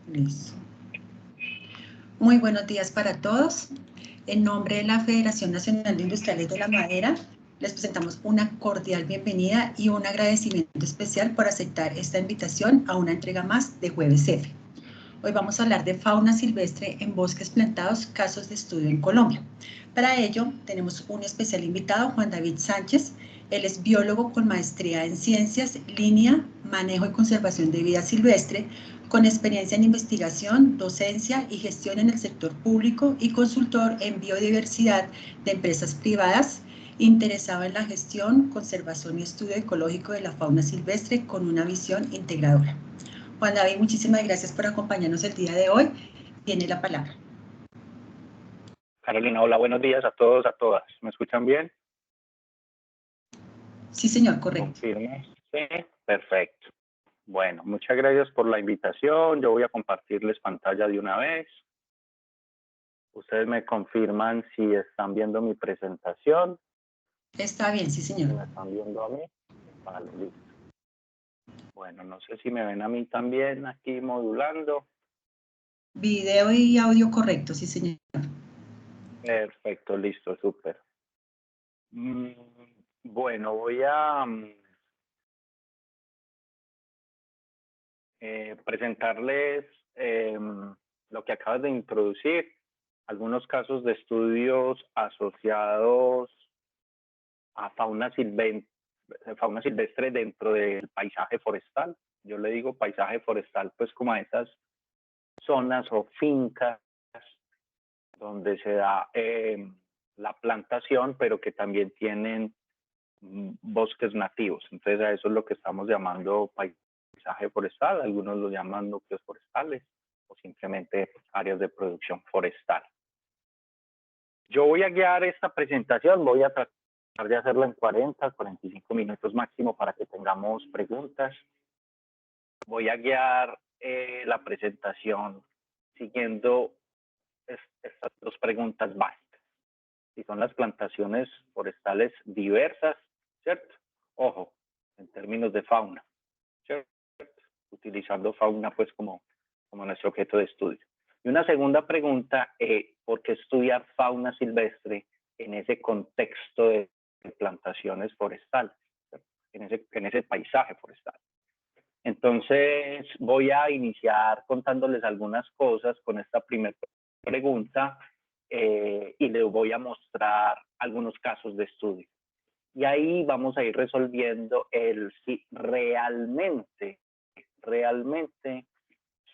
Listo. Muy buenos días para todos. En nombre de la Federación Nacional de Industriales de la Madera, les presentamos una cordial bienvenida y un agradecimiento especial por aceptar esta invitación a una entrega más de Jueves F. Hoy vamos a hablar de fauna silvestre en bosques plantados, casos de estudio en Colombia. Para ello, tenemos un especial invitado, Juan David Sánchez. Él es biólogo con maestría en ciencias, línea, manejo y conservación de vida silvestre, con experiencia en investigación, docencia y gestión en el sector público y consultor en biodiversidad de empresas privadas, interesado en la gestión, conservación y estudio ecológico de la fauna silvestre con una visión integradora. Juan David, muchísimas gracias por acompañarnos el día de hoy. Tiene la palabra. Carolina, hola, buenos días a todos, a todas. ¿Me escuchan bien? Sí, señor, correcto. ¿Confirmo? Sí, perfecto. Bueno, muchas gracias por la invitación. Yo voy a compartirles pantalla de una vez. Ustedes me confirman si están viendo mi presentación. Está bien, sí, señor. ¿Me están viendo a mí? Vale, listo. Bueno, no sé si me ven a mí también aquí modulando. Video y audio correcto, sí, señor. Perfecto, listo, súper. Bueno, voy a presentarles lo que acabas de introducir, algunos casos de estudios asociados a fauna silvestre dentro del paisaje forestal. Yo le digo paisaje forestal pues como a esas zonas o fincas donde se da la plantación, pero que también tienen bosques nativos. Entonces a eso es lo que estamos llamando paisaje forestal, algunos lo llaman núcleos forestales o simplemente áreas de producción forestal. Yo voy a guiar esta presentación, voy a tratar de hacerla en 45 minutos máximo para que tengamos preguntas. Voy a guiar la presentación siguiendo estas dos preguntas básicas. Si son las plantaciones forestales diversas, ¿cierto? Ojo, en términos de fauna, ¿cierto? Utilizando fauna pues como nuestro objeto de estudio. Y una segunda pregunta, ¿por qué estudiar fauna silvestre en ese contexto de plantaciones forestales, en ese paisaje forestal? Entonces voy a iniciar contándoles algunas cosas con esta primera pregunta y les voy a mostrar algunos casos de estudio. Y ahí vamos a ir resolviendo si realmente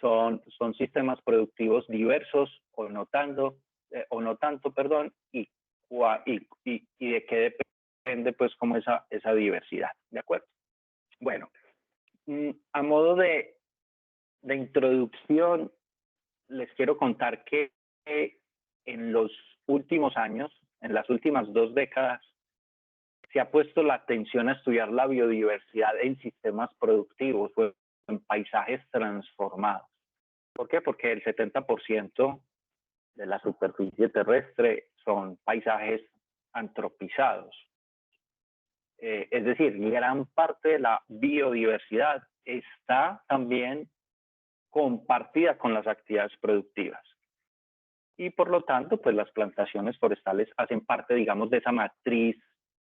son sistemas productivos diversos o no tanto, y de qué depende pues como esa diversidad, ¿de acuerdo? Bueno, a modo de introducción, les quiero contar que en los últimos años, en las últimas 2 décadas, se ha puesto la atención a estudiar la biodiversidad en sistemas productivos o en paisajes transformados. ¿Por qué? Porque el 70% de la superficie terrestre son paisajes antropizados. Es decir, gran parte de la biodiversidad está también compartida con las actividades productivas. Y por lo tanto, pues las plantaciones forestales hacen parte, digamos, de esa matriz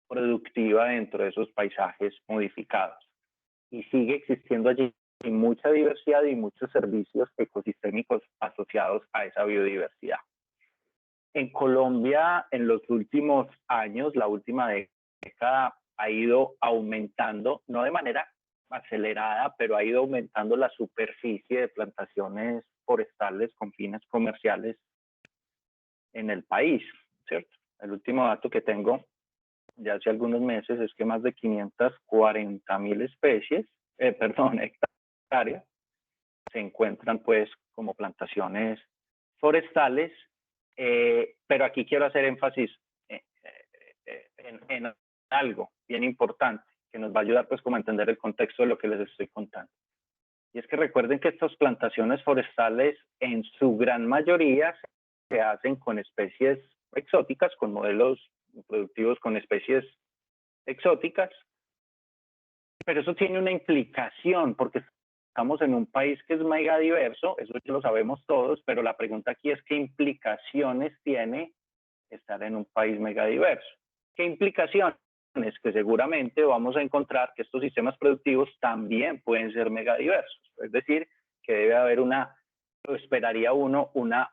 productiva dentro de esos paisajes modificados. Y sigue existiendo allí mucha diversidad y muchos servicios ecosistémicos asociados a esa biodiversidad. En Colombia, en los últimos años, la última década, ha ido aumentando, no de manera acelerada, pero ha ido aumentando la superficie de plantaciones forestales con fines comerciales en el país, ¿cierto? El último dato que tengo de hace algunos meses es que más de 540,000 especies, hectáreas, se encuentran pues como plantaciones forestales, pero aquí quiero hacer énfasis en algo bien importante que nos va a ayudar pues como a entender el contexto de lo que les estoy contando. Y es que recuerden que estas plantaciones forestales en su gran mayoría se hacen con especies exóticas, con modelos productivos con especies exóticas, pero eso tiene una implicación porque estamos en un país que es megadiverso, eso ya lo sabemos todos, pero la pregunta aquí es qué implicaciones tiene estar en un país megadiverso. ¿Qué implicaciones? Que seguramente vamos a encontrar que estos sistemas productivos también pueden ser megadiversos. Es decir, que debe haber esperaría uno, una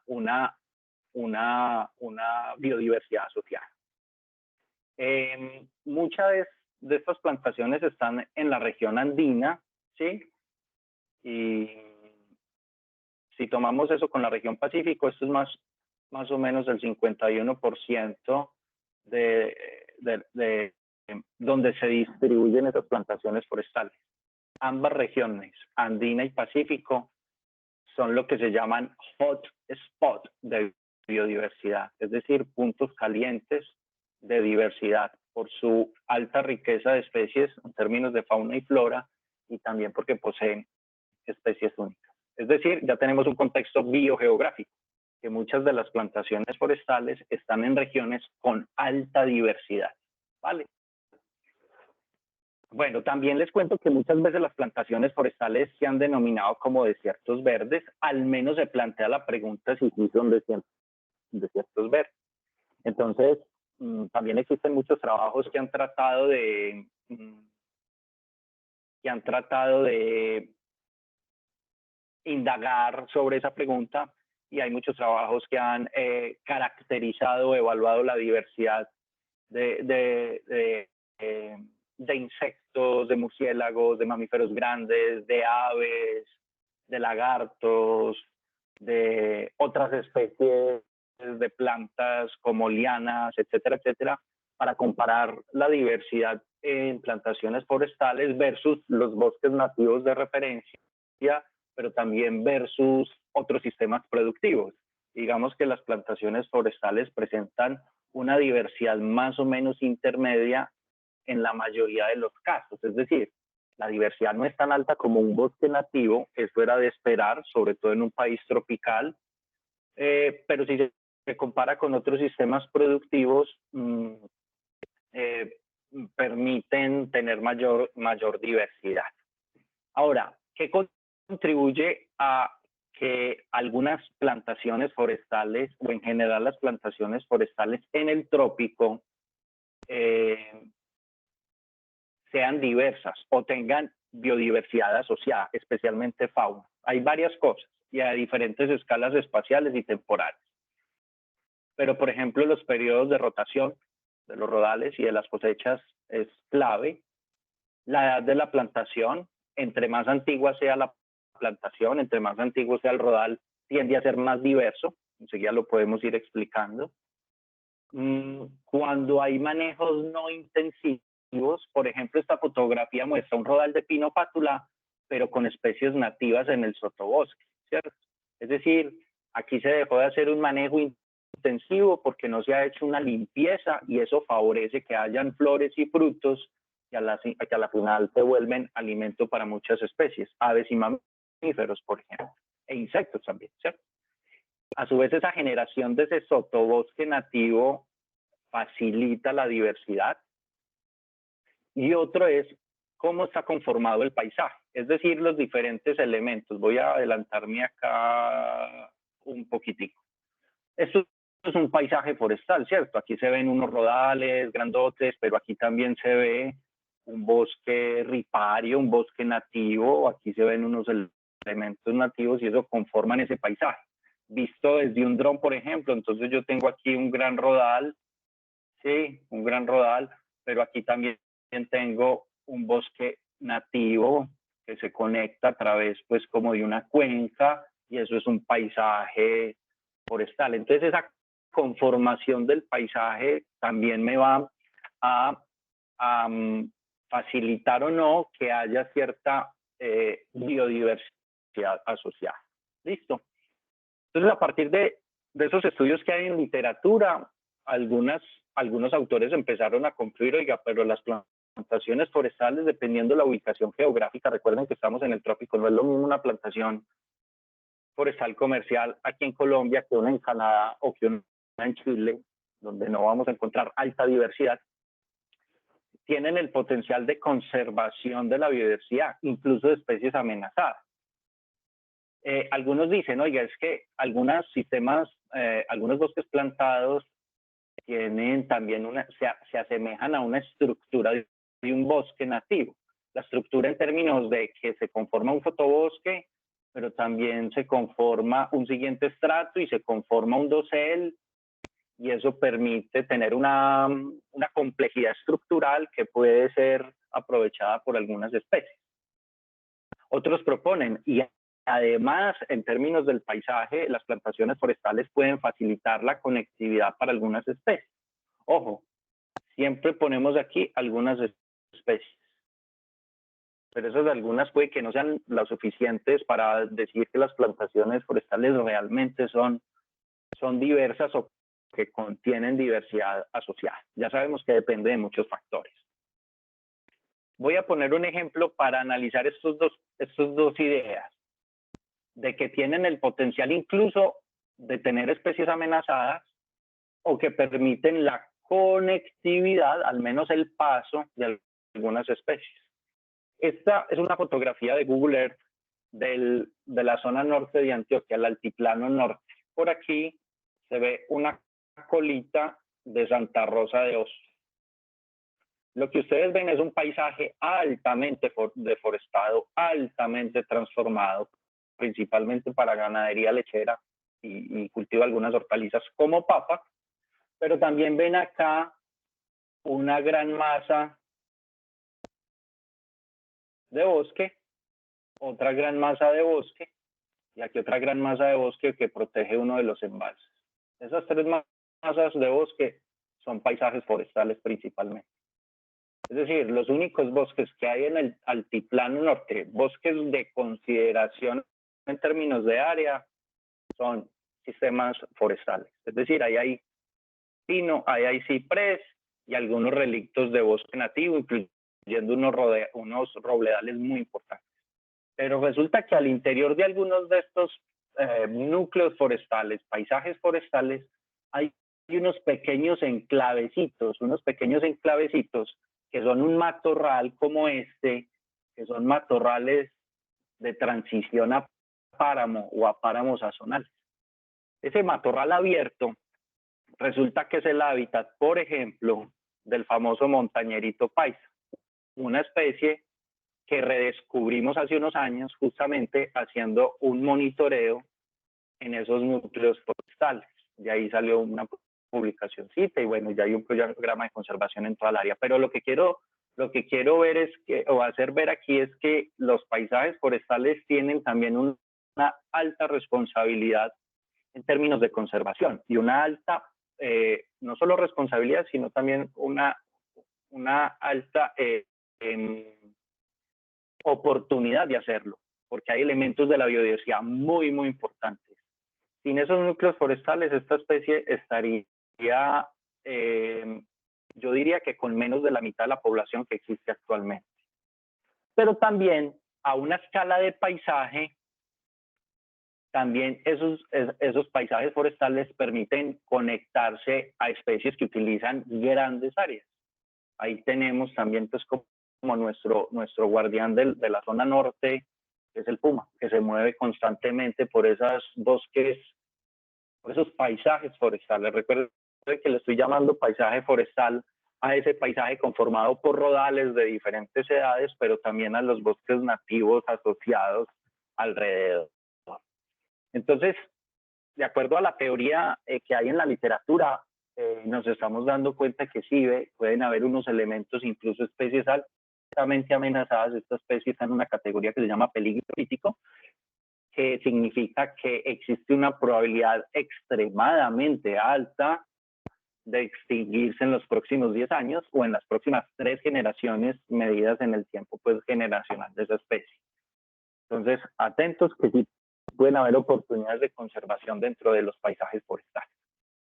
biodiversidad asociada. Muchas de estas plantaciones están en la región andina, ¿sí? Y si tomamos eso con la región Pacífico, esto es más o menos el 51% de donde se distribuyen esas plantaciones forestales. Ambas regiones, andina y Pacífico, son lo que se llaman hot spot de biodiversidad, es decir, puntos calientes de diversidad por su alta riqueza de especies en términos de fauna y flora y también porque poseen especies únicas. Es decir, ya tenemos un contexto biogeográfico, que muchas de las plantaciones forestales están en regiones con alta diversidad, ¿vale? Bueno, también les cuento que muchas veces las plantaciones forestales se han denominado como desiertos verdes, al menos se plantea la pregunta si sí son desiertos verdes. Entonces, también existen muchos trabajos que han tratado de indagar sobre esa pregunta y hay muchos trabajos que han caracterizado o evaluado la diversidad de insectos, de murciélagos, de mamíferos grandes, de aves, de lagartos, de otras especies de plantas como lianas, etcétera, etcétera, para comparar la diversidad en plantaciones forestales versus los bosques nativos de referencia, pero también versus otros sistemas productivos. Digamos que las plantaciones forestales presentan una diversidad más o menos intermedia en la mayoría de los casos, es decir, la diversidad no es tan alta como un bosque nativo, eso era de esperar, sobre todo en un país tropical, pero si se compara con otros sistemas productivos, permiten tener mayor diversidad. Ahora, ¿qué contribuye a que algunas plantaciones forestales, o en general las plantaciones forestales en el trópico, sean diversas o tengan biodiversidad asociada, especialmente fauna? Hay varias cosas y a diferentes escalas espaciales y temporales. Pero, por ejemplo, los periodos de rotación de los rodales y de las cosechas es clave. La edad de la plantación, entre más antigua sea la plantación, entre más antiguo sea el rodal, tiende a ser más diverso. Enseguida lo podemos ir explicando. Cuando hay manejos no intensivos, por ejemplo, esta fotografía muestra un rodal de pino pátula, pero con especies nativas en el sotobosque, ¿cierto? Es decir, aquí se dejó de hacer un manejo intensivo porque no se ha hecho una limpieza y eso favorece que hayan flores y frutos que a la final se vuelven alimento para muchas especies, aves y mamíferos, por ejemplo, e insectos también, ¿cierto? A su vez, esa generación de ese sotobosque nativo facilita la diversidad. Y otro es cómo está conformado el paisaje, es decir, los diferentes elementos. Voy a adelantarme acá un poquitico. Esto es un paisaje forestal, ¿cierto? Aquí se ven unos rodales grandotes, pero aquí también se ve un bosque ripario, un bosque nativo, aquí se ven unos elementos nativos y eso conforman ese paisaje. Visto desde un dron, por ejemplo, entonces yo tengo aquí un gran rodal, sí, un gran rodal, pero aquí también tengo un bosque nativo que se conecta a través, pues, como de una cuenca, y eso es un paisaje forestal. Entonces, esa conformación del paisaje también me va a facilitar o no que haya cierta biodiversidad asociada. ¿Listo? Entonces, a partir de esos estudios que hay en literatura, algunos autores empezaron a concluir, oiga, pero las plantaciones forestales, dependiendo de la ubicación geográfica, recuerden que estamos en el trópico, no es lo mismo una plantación forestal comercial aquí en Colombia que una en Canadá o que una en Chile, donde no vamos a encontrar alta diversidad, tienen el potencial de conservación de la biodiversidad, incluso de especies amenazadas. Algunos dicen, oiga, es que algunos sistemas, algunos bosques plantados tienen también se asemejan a una estructura de un bosque nativo. La estructura en términos de que se conforma un sotobosque, pero también se conforma un siguiente estrato y se conforma un dosel, y eso permite tener una complejidad estructural que puede ser aprovechada por algunas especies. Otros proponen, y además, en términos del paisaje, las plantaciones forestales pueden facilitar la conectividad para algunas especies. Ojo, siempre ponemos aquí algunas especies, pero esas algunas puede que no sean las suficientes para decir que las plantaciones forestales realmente son diversas o que contienen diversidad asociada. Ya sabemos que depende de muchos factores. Voy a poner un ejemplo para analizar estos dos ideas, de que tienen el potencial incluso de tener especies amenazadas o que permiten la conectividad, al menos el paso de algunas especies. Esta es una fotografía de Google Earth de la zona norte de Antioquia, el altiplano norte. Por aquí se ve una colita de Santa Rosa de Osos. Lo que ustedes ven es un paisaje altamente deforestado, altamente transformado, principalmente para ganadería lechera y cultivo algunas hortalizas como papa, pero también ven acá una gran masa de bosque, otra gran masa de bosque, y aquí otra gran masa de bosque que protege uno de los embalses. Esas tres masas de bosque son paisajes forestales principalmente. Es decir, los únicos bosques que hay en el altiplano norte, bosques de consideración en términos de área, son sistemas forestales. Es decir, ahí hay pino, ahí hay ciprés y algunos relictos de bosque nativo, incluyendo unos robledales muy importantes. Pero resulta que al interior de algunos de estos núcleos forestales, paisajes forestales, hay unos pequeños enclavecitos que son un matorral como este, que son matorrales de transición a páramo o a páramos azonales. Ese matorral abierto resulta que es el hábitat, por ejemplo, del famoso montañerito paisa, una especie que redescubrimos hace unos años justamente haciendo un monitoreo en esos núcleos forestales. De ahí salió una publicacióncita y bueno, ya hay un programa de conservación en toda el área. Pero lo que quiero ver es que, o hacer ver aquí es que los paisajes forestales tienen también una alta responsabilidad en términos de conservación y una alta, no solo responsabilidad, sino también una alta oportunidad de hacerlo, porque hay elementos de la biodiversidad muy, muy importantes. Sin esos núcleos forestales, esta especie estaría, yo diría que con menos de la mitad de la población que existe actualmente. Pero también a una escala de paisaje, también esos paisajes forestales permiten conectarse a especies que utilizan grandes áreas. Ahí tenemos también pues como nuestro guardián de la zona norte, que es el puma, que se mueve constantemente por esos bosques, por esos paisajes forestales. Recuerden que le estoy llamando paisaje forestal a ese paisaje conformado por rodales de diferentes edades, pero también a los bosques nativos asociados alrededor. Entonces, de acuerdo a la teoría que hay en la literatura, nos estamos dando cuenta que sí, pueden haber unos elementos, incluso especies altamente amenazadas. Esta especie está en una categoría que se llama peligro crítico, que significa que existe una probabilidad extremadamente alta de extinguirse en los próximos 10 años o en las próximas 3 generaciones medidas en el tiempo pues, generacional de esa especie. Entonces, atentos que sí pueden haber oportunidades de conservación dentro de los paisajes forestales.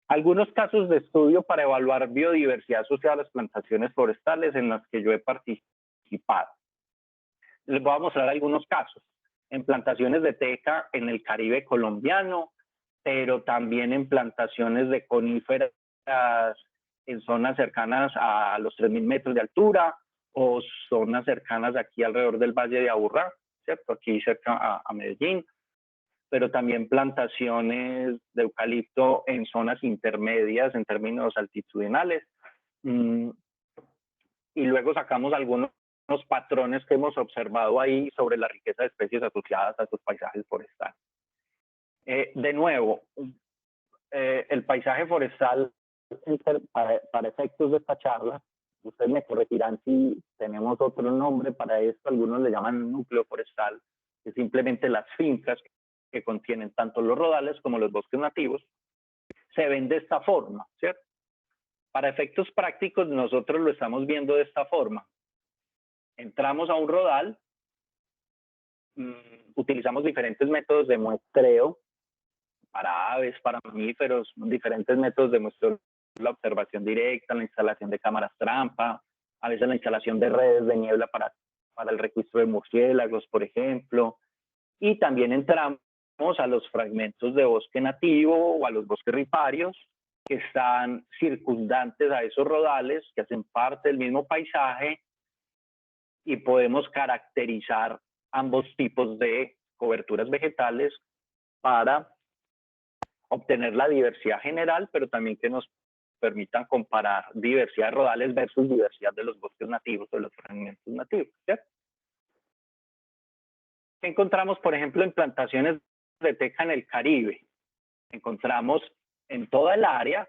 Algunos casos de estudio para evaluar biodiversidad asociada a las plantaciones forestales en las que yo he participado. Les voy a mostrar algunos casos. En plantaciones de teca en el Caribe colombiano, pero también en plantaciones de coníferas en zonas cercanas a los 3.000 metros de altura o zonas cercanas aquí alrededor del Valle de Aburrá, ¿cierto? Aquí cerca a Medellín. pero también plantaciones de eucalipto en zonas intermedias en términos altitudinales. Y luego sacamos algunos patrones que hemos observado ahí sobre la riqueza de especies asociadas a estos paisajes forestales. De nuevo, el paisaje forestal, para efectos de esta charla, ustedes me corregirán si tenemos otro nombre para esto, algunos le llaman núcleo forestal, que simplemente las fincas que contienen tanto los rodales como los bosques nativos, se ven de esta forma, ¿cierto? Para efectos prácticos, nosotros lo estamos viendo de esta forma. Entramos a un rodal, utilizamos diferentes métodos de muestreo para aves, para mamíferos, diferentes métodos de muestreo, la observación directa, la instalación de cámaras trampa, a veces la instalación de redes de niebla para el registro de murciélagos, por ejemplo, y también entramos a los fragmentos de bosque nativo o a los bosques riparios que están circundantes a esos rodales, que hacen parte del mismo paisaje, y podemos caracterizar ambos tipos de coberturas vegetales para obtener la diversidad general, pero también que nos permitan comparar diversidad de rodales versus diversidad de los bosques nativos o de los fragmentos nativos, ¿cierto? ¿Qué encontramos, por ejemplo, en plantaciones de teca en el Caribe? Encontramos en toda el área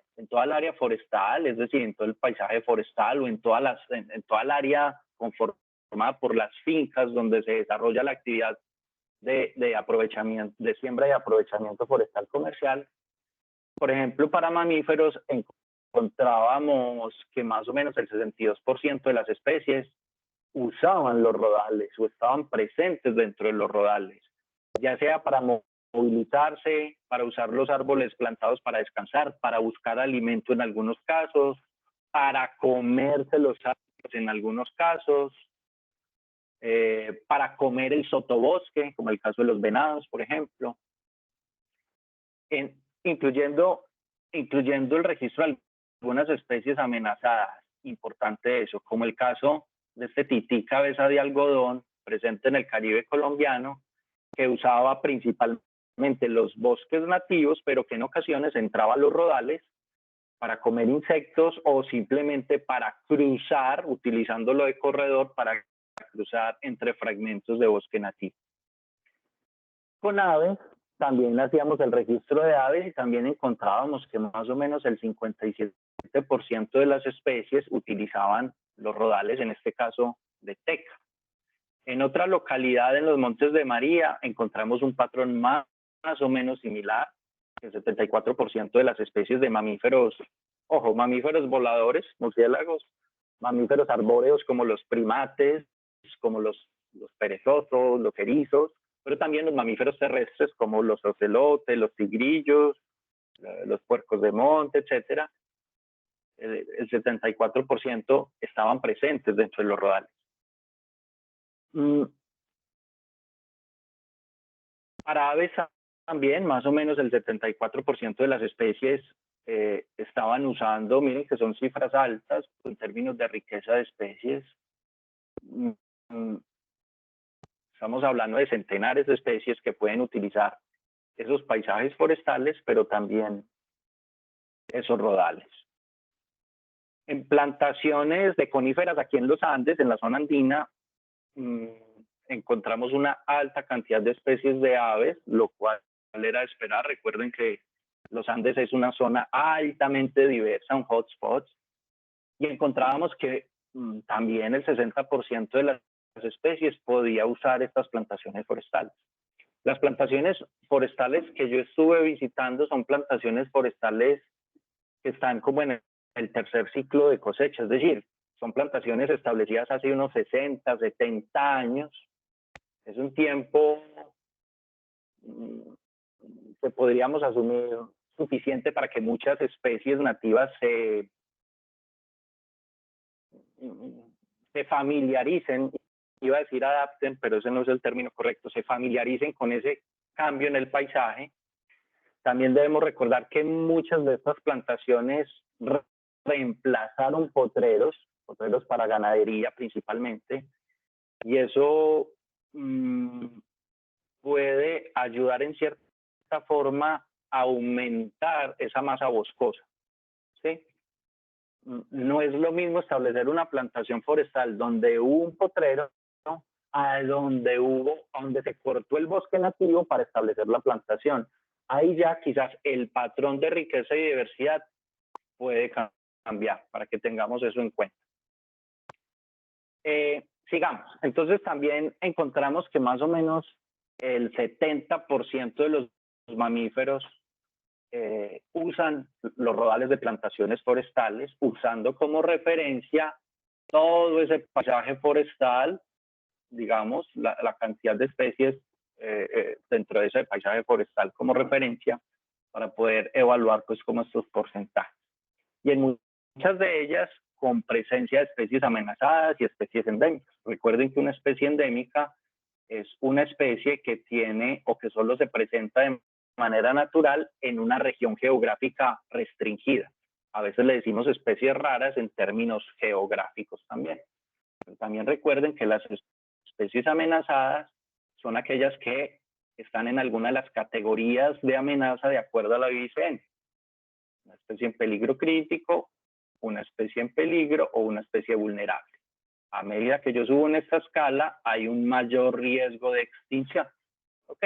forestal, es decir, en todo el paisaje forestal o en toda el área conformada por las fincas donde se desarrolla la actividad de aprovechamiento, de siembra y aprovechamiento forestal comercial. Por ejemplo, para mamíferos encontrábamos que más o menos el 62% de las especies usaban los rodales o estaban presentes dentro de los rodales, ya sea para movilizarse, para usar los árboles plantados para descansar, para buscar alimento en algunos casos, para comerse los árboles en algunos casos, para comer el sotobosque, como el caso de los venados, por ejemplo, incluyendo el registro de algunas especies amenazadas. Importante eso, como el caso de este tití cabeza de algodón, presente en el Caribe colombiano, que usaba principalmente los bosques nativos, pero que en ocasiones entraba a los rodales para comer insectos o simplemente para cruzar, utilizándolo de corredor para cruzar entre fragmentos de bosque nativo. Con aves, también hacíamos el registro de aves y también encontrábamos que más o menos el 57% de las especies utilizaban los rodales, en este caso de teca. En otra localidad, en los Montes de María, encontramos un patrón más o menos similar. El 74% de las especies de mamíferos, ojo, mamíferos voladores, murciélagos, mamíferos arbóreos como los primates, como los perezosos, los erizos, pero también los mamíferos terrestres como los ocelotes, los tigrillos, los puercos de monte, etcétera. El 74% estaban presentes dentro de los rodales. Para aves también, más o menos el 74% de las especies estaban usando, miren que son cifras altas en términos de riqueza de especies. Estamos hablando de centenares de especies que pueden utilizar esos paisajes forestales, pero también esos rodales. En plantaciones de coníferas aquí en los Andes, en la zona andina, encontramos una alta cantidad de especies de aves, lo cual era de esperar. Recuerden que los Andes es una zona altamente diversa, un hotspot, y encontrábamos que también el 60% de las especies podía usar estas plantaciones forestales. Las plantaciones forestales que yo estuve visitando son plantaciones forestales que están como en el tercer ciclo de cosecha, es decir, son plantaciones establecidas hace unos 60, 70 años. Es un tiempo que podríamos asumir suficiente para que muchas especies nativas se familiaricen, iba a decir adapten, pero ese no es el término correcto, se familiaricen con ese cambio en el paisaje. También debemos recordar que muchas de estas plantaciones reemplazaron potreros para ganadería principalmente, y eso puede ayudar en cierta cierta forma aumentar esa masa boscosa, ¿sí? No es lo mismo establecer una plantación forestal donde hubo un potrero, ¿no?, a donde se cortó el bosque nativo para establecer la plantación. Ahí ya quizás el patrón de riqueza y diversidad puede cambiar, para que tengamos eso en cuenta. Sigamos. Entonces también encontramos que más o menos el 70% de los mamíferos usan los rodales de plantaciones forestales, usando como referencia todo ese paisaje forestal, digamos, la cantidad de especies dentro de ese paisaje forestal como referencia para poder evaluar pues como estos porcentajes. Y en muchas de ellas con presencia de especies amenazadas y especies endémicas. Recuerden que una especie endémica es una especie que tiene o que solo se presenta de manera natural en una región geográfica restringida. A veces le decimos especies raras en términos geográficos también. Pero también recuerden que las especies amenazadas son aquellas que están en alguna de las categorías de amenaza de acuerdo a la IUCN. Una especie en peligro crítico, una especie en peligro o una especie vulnerable. A medida que yo subo en esta escala, hay un mayor riesgo de extinción. ¿Ok?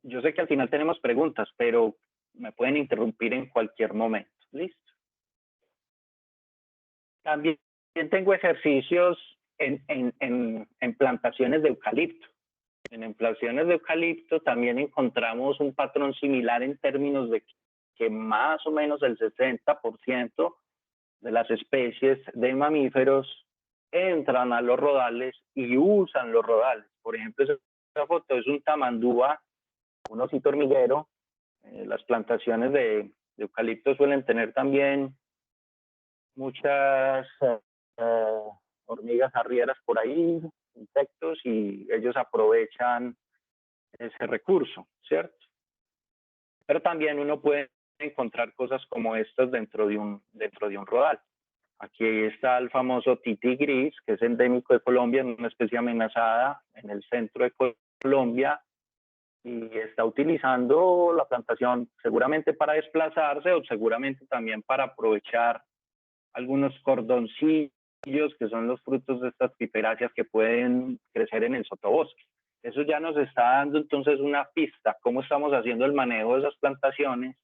Yo sé que al final tenemos preguntas, pero me pueden interrumpir en cualquier momento. ¿Listo? También tengo ejercicios en plantaciones de eucalipto. En plantaciones de eucalipto también encontramos un patrón similar en términos de que más o menos el 60% de las especies de mamíferos entran a los rodales y usan los rodales. Por ejemplo, esa foto es un tamandúa, un osito hormiguero. Las plantaciones de eucalipto suelen tener también muchas hormigas arrieras por ahí, insectos, y ellos aprovechan ese recurso, ¿cierto? Pero también uno puede encontrar cosas como estas dentro de un rodal. Aquí está el famoso tití gris, que es endémico de Colombia, una especie amenazada en el centro de Colombia, y está utilizando la plantación seguramente para desplazarse o seguramente también para aprovechar algunos cordoncillos que son los frutos de estas piperáceas que pueden crecer en el sotobosque. Eso ya nos está dando entonces una pista, cómo estamos haciendo el manejo de esas plantaciones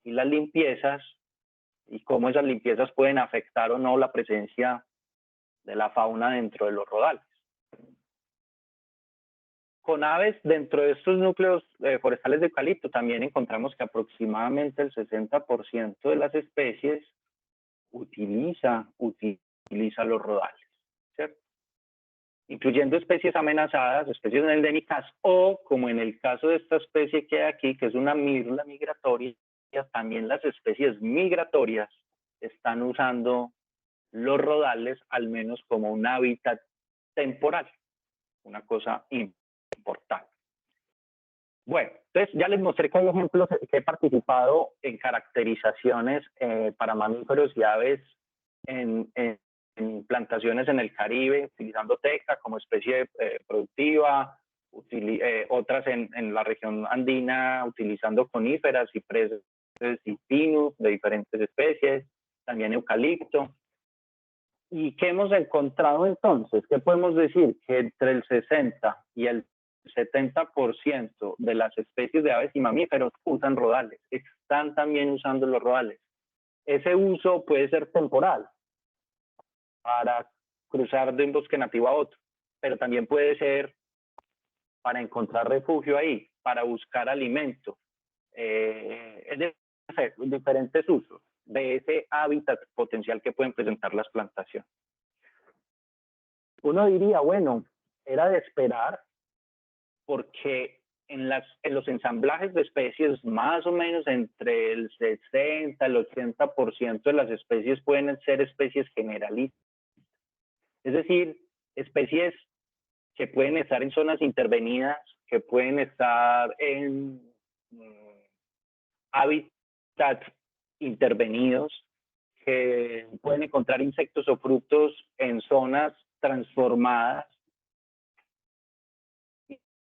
y las limpiezas, y cómo esas limpiezas pueden afectar o no la presencia de la fauna dentro de los rodales. Con aves, dentro de estos núcleos forestales de eucalipto, también encontramos que aproximadamente el 60% de las especies utiliza los rodales, ¿cierto? Incluyendo especies amenazadas, especies endémicas, o como en el caso de esta especie que hay aquí, que es una mirla migratoria, también las especies migratorias están usando los rodales al menos como un hábitat temporal, una cosa importante. Bueno, entonces ya les mostré con ejemplos que he participado en caracterizaciones para mamíferos y aves en plantaciones en el Caribe, utilizando teca como especie productiva, otras en la región andina utilizando coníferas, cipreses y pinus de diferentes especies, también eucalipto. ¿Y qué hemos encontrado entonces? ¿Qué podemos decir? Que entre el 60 y el 70% de las especies de aves y mamíferos usan rodales, están también usando los rodales. Ese uso puede ser temporal, para cruzar de un bosque nativo a otro, pero también puede ser para encontrar refugio ahí, para buscar alimento. Es diferentes usos de ese hábitat potencial que pueden presentar las plantaciones. Uno diría, bueno, era de esperar, porque en los ensamblajes de especies, más o menos entre el 60 y el 80% de las especies pueden ser especies generalistas. Es decir, especies que pueden estar en zonas intervenidas, que pueden estar en hábitats intervenidos, que pueden encontrar insectos o frutos en zonas transformadas.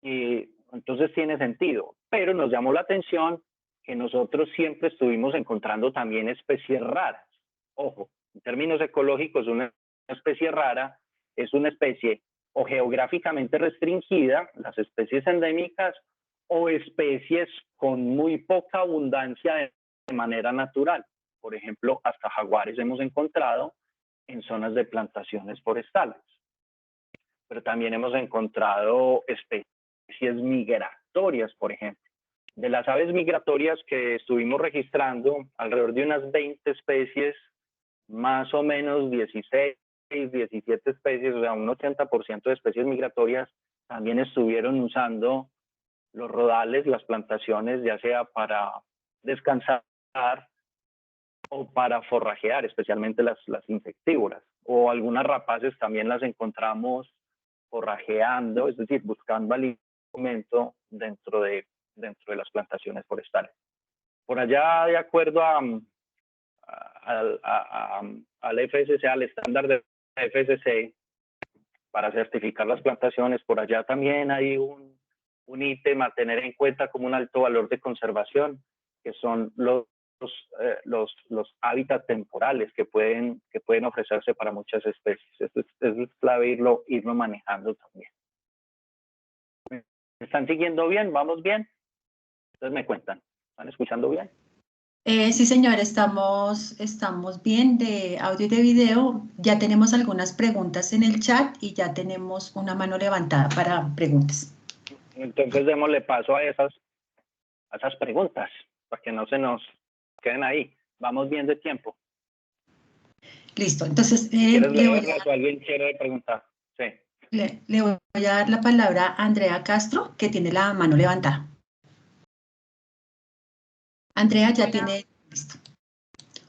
Y entonces tiene sentido, pero nos llamó la atención que nosotros siempre estuvimos encontrando también especies raras. Ojo, en términos ecológicos, una especie rara es una especie o geográficamente restringida, las especies endémicas, o especies con muy poca abundancia de manera natural. Por ejemplo, hasta jaguares hemos encontrado en zonas de plantaciones forestales. Pero también hemos encontrado especies migratorias, por ejemplo. De las aves migratorias que estuvimos registrando, alrededor de unas 20 especies, más o menos 16, 17 especies, o sea, un 80% de especies migratorias, también estuvieron usando los rodales, las plantaciones, ya sea para descansar o para forrajear, especialmente las insectívoras. O algunas rapaces también las encontramos forrajeando, es decir, buscando alimento dentro de las plantaciones forestales. Por allá, de acuerdo al FSC, al estándar de FSC, para certificar las plantaciones, por allá también hay un ítem a tener en cuenta como un alto valor de conservación, que son los hábitats temporales que pueden ofrecerse para muchas especies. Eso es clave irlo manejando también. ¿Me están siguiendo bien? ¿Vamos bien? Entonces me cuentan. ¿Están escuchando bien? Sí, señor, estamos bien de audio y de video. Ya tenemos algunas preguntas en el chat y ya tenemos una mano levantada para preguntas. Entonces démosle paso a esas preguntas, para que no se nos queden ahí. Vamos bien de tiempo. Listo, entonces ¿Quieres leerlas o alguien quiere preguntar? Sí. Le voy a dar la palabra a Andrea Castro, que tiene la mano levantada. Andrea ya tiene listo.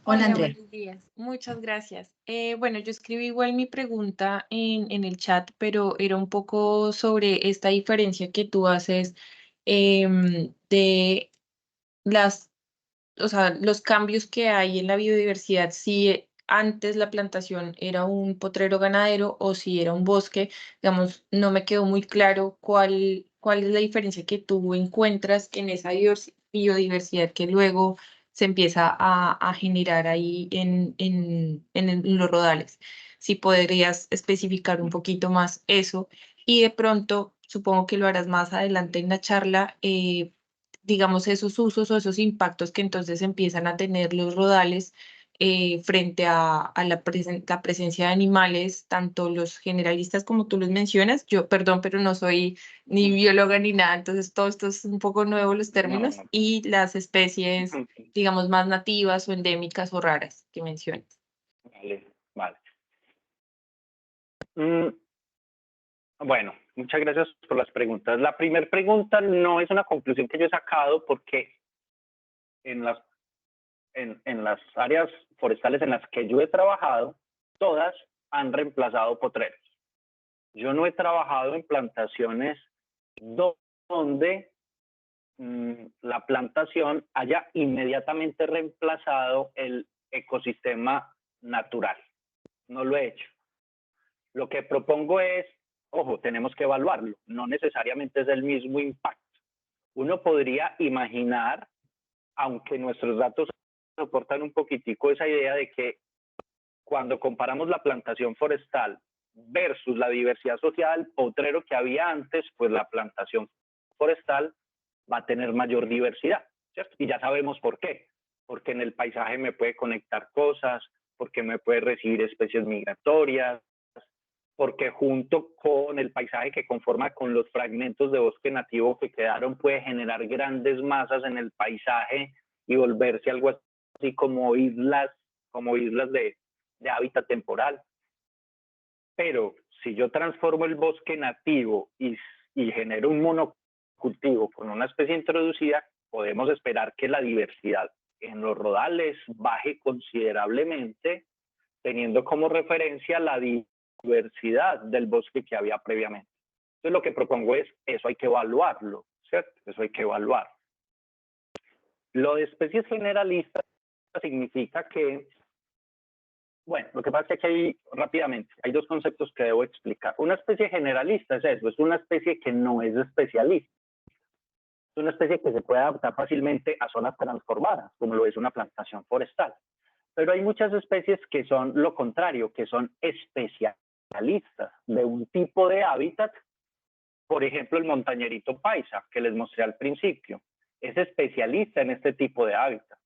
Hola, Andrea. Buenos días. Muchas gracias. Bueno, yo escribí igual mi pregunta en el chat, pero era un poco sobre esta diferencia que tú haces de los cambios que hay en la biodiversidad, si antes la plantación era un potrero ganadero o si era un bosque. Digamos, no me quedó muy claro cuál es la diferencia que tú encuentras en esa biodiversidad que luego se empieza a generar ahí en los rodales. Si podrías especificar un poquito más eso y de pronto, supongo que lo harás más adelante en la charla, digamos, esos usos o esos impactos que entonces empiezan a tener los rodales frente a la presencia de animales, tanto los generalistas como tú los mencionas. Yo, perdón, pero no soy ni bióloga ni nada, entonces todo esto es un poco nuevo los términos, y las especies, digamos, más nativas o endémicas o raras que mencionas. Vale. Bueno, muchas gracias por las preguntas. La primera pregunta no es una conclusión que yo he sacado, porque en las áreas forestales en las que yo he trabajado, todas han reemplazado potreros. Yo no he trabajado en plantaciones donde la plantación haya inmediatamente reemplazado el ecosistema natural. No lo he hecho. Lo que propongo es, ojo, tenemos que evaluarlo, no necesariamente es el mismo impacto. Uno podría imaginar, aunque nuestros datos soportan un poquitico esa idea de que cuando comparamos la plantación forestal versus la diversidad asociada al potrero que había antes, pues la plantación forestal va a tener mayor diversidad, ¿cierto? Y ya sabemos por qué. Porque en el paisaje me puede conectar cosas, porque me puede recibir especies migratorias, porque junto con el paisaje que conforma con los fragmentos de bosque nativo que quedaron, puede generar grandes masas en el paisaje y volverse algo así como islas de hábitat temporal. Pero si yo transformo el bosque nativo y genero un monocultivo con una especie introducida, podemos esperar que la diversidad en los rodales baje considerablemente, teniendo como referencia la diversidad del bosque que había previamente. Entonces lo que propongo es, eso hay que evaluarlo, ¿cierto? Eso hay que evaluar. Lo de especies generalistas significa que Bueno, lo que pasa es que aquí rápidamente hay dos conceptos que debo explicar. Una especie generalista es eso, es una especie que no es especialista. Es una especie que se puede adaptar fácilmente a zonas transformadas, como lo es una plantación forestal. Pero hay muchas especies que son lo contrario, que son especialistas de un tipo de hábitat. Por ejemplo, el montañerito paisa, que les mostré al principio, es especialista en este tipo de hábitat.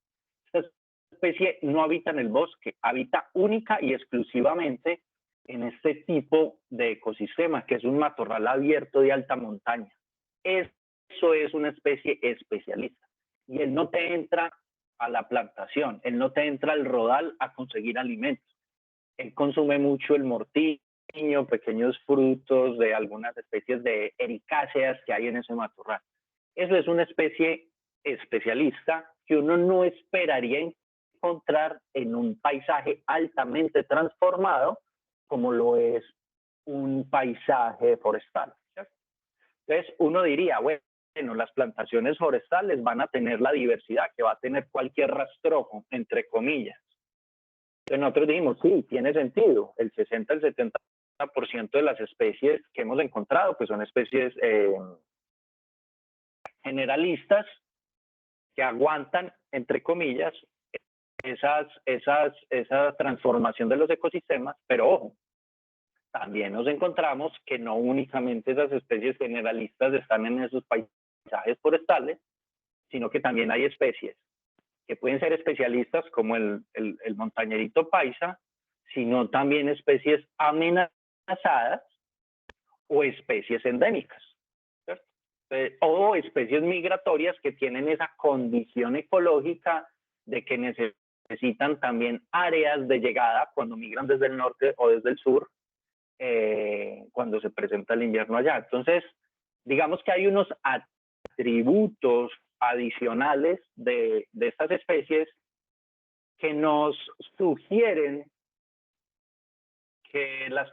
Esta especie no habita en el bosque, habita única y exclusivamente en este tipo de ecosistema, que es un matorral abierto de alta montaña. Eso es una especie especialista. Y él no te entra a la plantación, él no te entra al rodal a conseguir alimentos. Él consume mucho el mortillo, pequeños frutos de algunas especies de ericáceas que hay en ese matorral. Eso es una especie especialista que uno no esperaría encontrar en un paisaje altamente transformado como lo es un paisaje forestal, ¿cierto? Entonces uno diría, bueno, las plantaciones forestales van a tener la diversidad que va a tener cualquier rastrojo, entre comillas. Entonces nosotros dijimos, sí, tiene sentido. El 60 al 70% de las especies que hemos encontrado pues son especies generalistas que aguantan, entre comillas, esa transformación de los ecosistemas, pero ojo, también nos encontramos que no únicamente esas especies generalistas están en esos paisajes forestales, sino que también hay especies que pueden ser especialistas como el montañerito paisa, sino también especies amenazadas o especies endémicas, ¿cierto? O especies migratorias que tienen esa condición ecológica de que necesitan también áreas de llegada cuando migran desde el norte o desde el sur, cuando se presenta el invierno allá. Entonces, digamos que hay unos atributos adicionales de estas especies que nos sugieren que las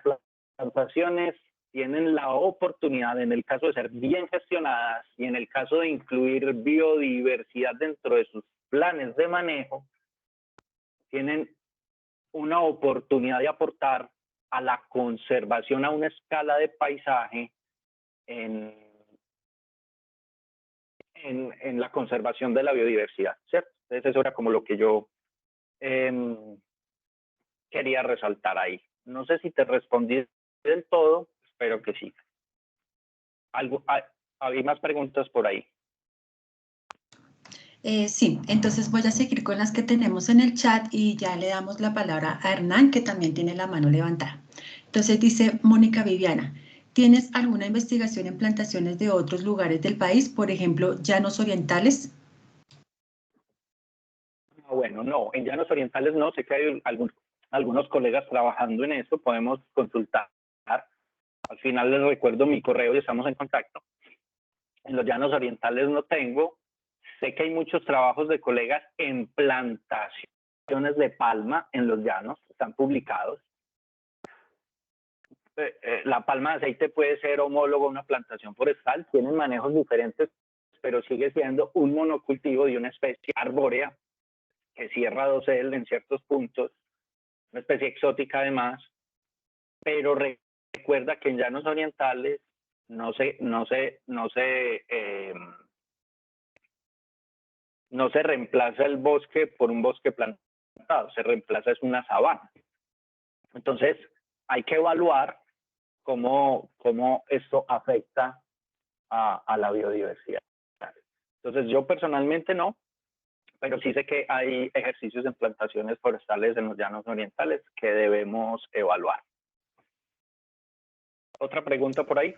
plantaciones tienen la oportunidad, en el caso de ser bien gestionadas y en el caso de incluir biodiversidad dentro de sus planes de manejo, tienen una oportunidad de aportar a la conservación a una escala de paisaje en la conservación de la biodiversidad, ¿cierto? Entonces eso era como lo que yo quería resaltar ahí. No sé si te respondí del todo, espero que sí. ¿Hay más preguntas por ahí? Sí, entonces voy a seguir con las que tenemos en el chat y ya le damos la palabra a Hernán, que también tiene la mano levantada. Entonces dice Mónica Viviana, ¿tienes alguna investigación en plantaciones de otros lugares del país, por ejemplo, llanos orientales? Bueno, no, en llanos orientales no, sé que hay algunos colegas trabajando en eso, podemos consultar. Al final les recuerdo mi correo y estamos en contacto. En los llanos orientales no tengo. Sé que hay muchos trabajos de colegas en plantaciones de palma en los llanos, están publicados. La palma de aceite puede ser homólogo a una plantación forestal, tienen manejos diferentes, pero sigue siendo un monocultivo de una especie arbórea que cierra dosel en ciertos puntos, una especie exótica además, pero recuerda que en llanos orientales no se reemplaza el bosque por un bosque plantado, se reemplaza es una sabana. Entonces hay que evaluar cómo esto afecta a la biodiversidad. Entonces yo personalmente no, pero sí sé que hay ejercicios en plantaciones forestales en los llanos orientales que debemos evaluar. ¿Otra pregunta por ahí?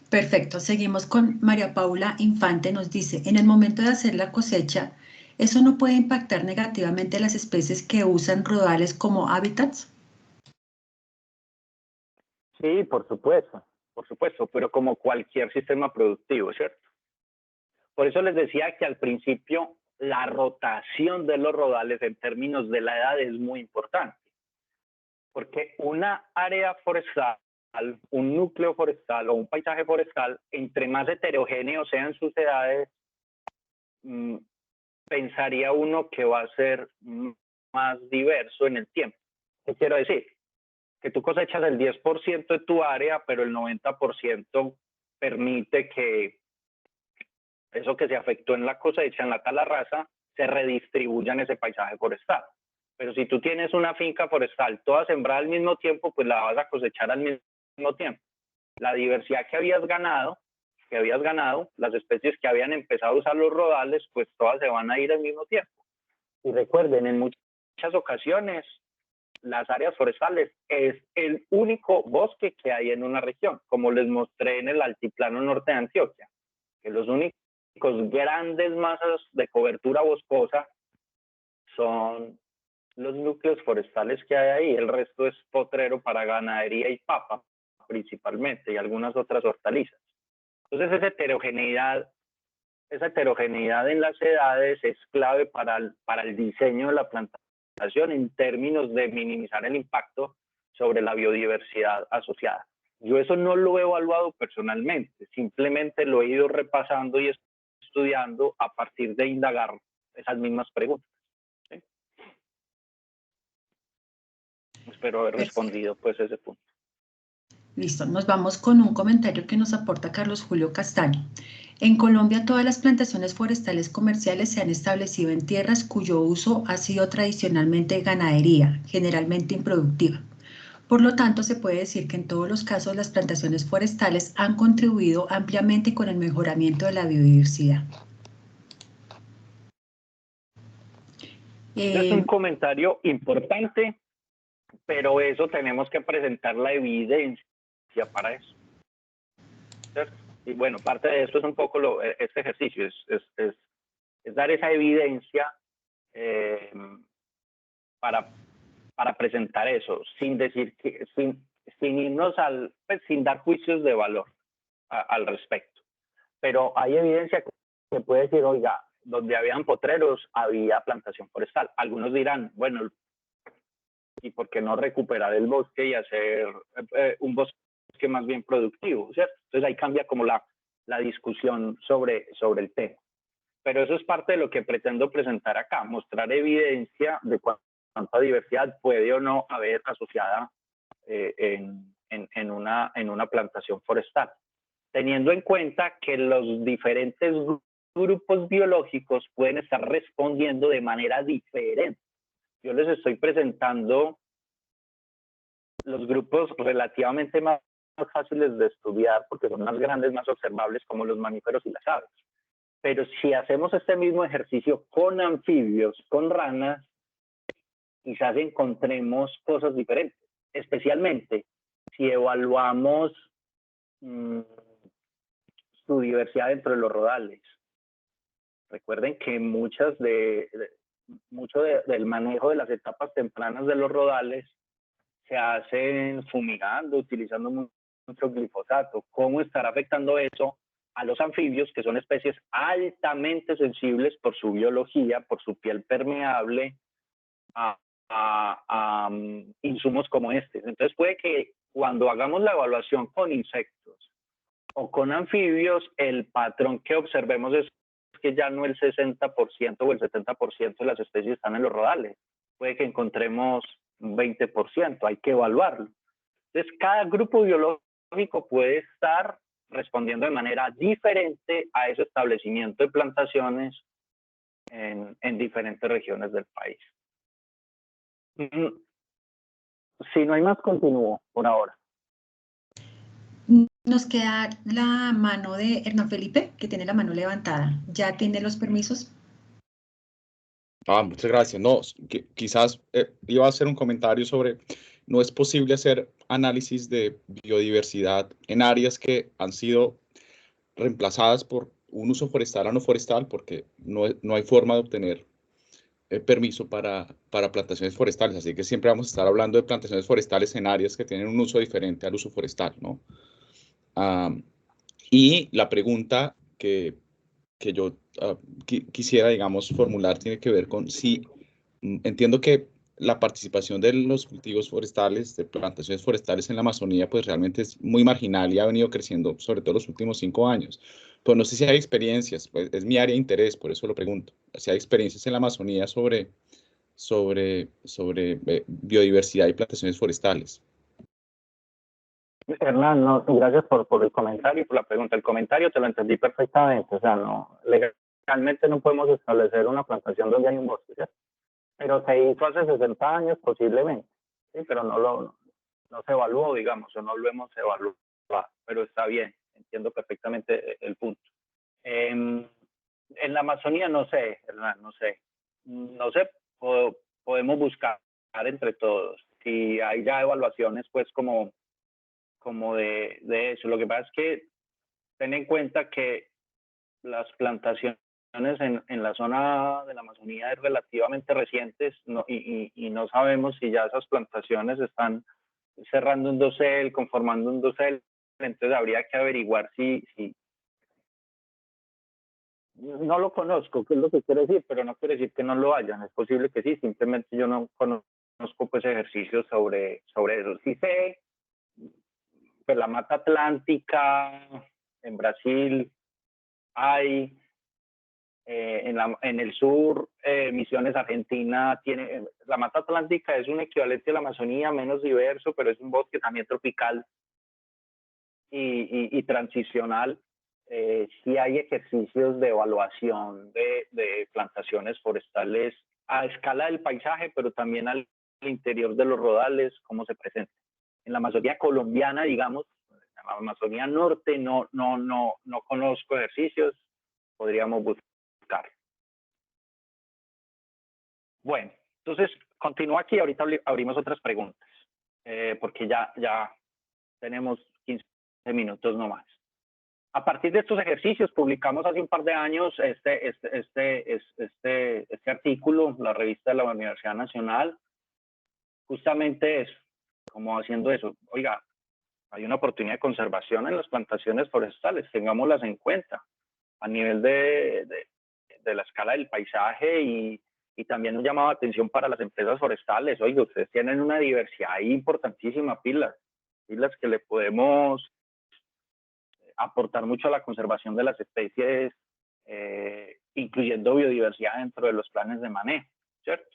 Perfecto, seguimos con María Paula Infante, nos dice, en el momento de hacer la cosecha, ¿eso no puede impactar negativamente a las especies que usan rodales como hábitats? Sí, por supuesto, pero como cualquier sistema productivo, ¿cierto? Por eso les decía que al principio la rotación de los rodales en términos de la edad es muy importante, porque una área forestal, un núcleo forestal o un paisaje forestal, entre más heterogéneo sean sus edades, pensaría uno que va a ser más diverso en el tiempo. ¿Qué quiero decir? Que tú cosechas el 10% de tu área, pero el 90% permite que eso que se afectó en la cosecha, en la tala rasa, se redistribuya en ese paisaje forestal. Pero si tú tienes una finca forestal toda sembrada al mismo tiempo, pues la vas a cosechar al mismo tiempo. La diversidad que habías ganado, las especies que habían empezado a usar los rodales, pues todas se van a ir al mismo tiempo. Y recuerden, en muchas ocasiones, las áreas forestales es el único bosque que hay en una región, como les mostré en el altiplano norte de Antioquia, que los únicos grandes masas de cobertura boscosa son los núcleos forestales que hay ahí. El resto es potrero para ganadería y papa, principalmente, y algunas otras hortalizas. Entonces, esa heterogeneidad en las edades es clave para el diseño de la plantación en términos de minimizar el impacto sobre la biodiversidad asociada. Yo eso no lo he evaluado personalmente, simplemente lo he ido repasando y estudiando a partir de indagar esas mismas preguntas. ¿Sí? Espero haber respondido pues ese punto. Listo, nos vamos con un comentario que nos aporta Carlos Julio Castaño. En Colombia, todas las plantaciones forestales comerciales se han establecido en tierras cuyo uso ha sido tradicionalmente ganadería, generalmente improductiva. Por lo tanto, se puede decir que en todos los casos las plantaciones forestales han contribuido ampliamente con el mejoramiento de la biodiversidad. Es un comentario importante, pero eso tenemos que presentar la evidencia para eso. ¿Cierto? Y bueno, parte de esto es un poco este ejercicio, es dar esa evidencia para presentar eso, sin decir que, sin irnos pues, sin dar juicios de valor al respecto. Pero hay evidencia que puede decir, oiga, donde habían potreros había plantación forestal. Algunos dirán, bueno, ¿y por qué no recuperar el bosque y hacer un bosque más bien productivo? ¿Cierto? Entonces ahí cambia como la discusión sobre el tema. Pero eso es parte de lo que pretendo presentar acá, mostrar evidencia de cuánta diversidad puede o no haber asociada en una plantación forestal, teniendo en cuenta que los diferentes grupos biológicos pueden estar respondiendo de manera diferente. Yo les estoy presentando los grupos relativamente más fáciles de estudiar porque son más grandes, más observables, como los mamíferos y las aves. Pero si hacemos este mismo ejercicio con anfibios, con ranas, quizás encontremos cosas diferentes, especialmente si evaluamos su diversidad dentro de los rodales. Recuerden que mucho del manejo de las etapas tempranas de los rodales se hacen fumigando, utilizando mucho glifosato. ¿Cómo estará afectando eso a los anfibios, que son especies altamente sensibles por su biología, por su piel permeable a insumos como este? Entonces puede que cuando hagamos la evaluación con insectos o con anfibios, el patrón que observemos es que ya no el 60% o el 70% de las especies están en los rodales. Puede que encontremos un 20%, hay que evaluarlo. Entonces, cada grupo biológico puede estar respondiendo de manera diferente a ese establecimiento de plantaciones en diferentes regiones del país. Si no hay más, continúo por ahora. Nos queda la mano de Hernán Felipe, que tiene la mano levantada. ¿Ya tiene los permisos? Muchas gracias. No, quizás iba a hacer un comentario sobre, no es posible hacer análisis de biodiversidad en áreas que han sido reemplazadas por un uso forestal a no forestal, porque no hay forma de obtener permiso para plantaciones forestales. Así que siempre vamos a estar hablando de plantaciones forestales en áreas que tienen un uso diferente al uso forestal, ¿no? Y la pregunta que yo quisiera, digamos, formular tiene que ver con si entiendo que la participación de los cultivos forestales, de plantaciones forestales en la Amazonía, pues realmente es muy marginal y ha venido creciendo, sobre todo los últimos 5 años. Pero no sé si hay experiencias, pues es mi área de interés, por eso lo pregunto, si hay experiencias en la Amazonía sobre sobre biodiversidad y plantaciones forestales. Hernán, no, gracias por el comentario y por la pregunta. El comentario te lo entendí perfectamente. O sea, no, legalmente no podemos establecer una plantación donde hay un bosque, ¿cierto? Pero se hizo hace 60 años posiblemente, ¿sí? Pero no se evaluó, digamos, o no lo hemos evaluado. Pero está bien, entiendo perfectamente el punto. En la Amazonía no sé, Hernán, no sé. No sé, podemos buscar entre todos. Si hay ya evaluaciones, pues como de eso. Lo que pasa es que ten en cuenta que las plantaciones en la zona de la Amazonía es relativamente recientes, y no sabemos si ya esas plantaciones están cerrando un dosel, conformando un dosel. Entonces habría que averiguar si no lo conozco, qué es lo que quiere decir, pero no quiere decir que no lo hayan. Es posible que sí, simplemente yo no conozco pues ejercicios sobre eso. Sí sé, pues la Mata Atlántica en Brasil hay, en el sur, Misiones, Argentina, tiene, la Mata Atlántica es un equivalente a la Amazonía, menos diverso, pero es un bosque también tropical y transicional. Sí hay ejercicios de evaluación de plantaciones forestales a escala del paisaje, pero también al interior de los rodales, cómo se presenta. En la Amazonía colombiana, digamos, en la Amazonía norte no conozco ejercicios, podríamos buscar. Bueno, entonces continúa aquí, ahorita abrimos otras preguntas, porque ya tenemos 15 minutos nomás. A partir de estos ejercicios, publicamos hace un par de años este artículo, la revista de la Universidad Nacional, justamente eso, como haciendo eso. Oiga, hay una oportunidad de conservación en las plantaciones forestales, tengámoslas en cuenta a nivel de la escala del paisaje y también un llamado de atención para las empresas forestales. Oiga, ustedes tienen una diversidad ahí importantísima, pilas que le podemos aportar mucho a la conservación de las especies, incluyendo biodiversidad dentro de los planes de manejo, ¿cierto?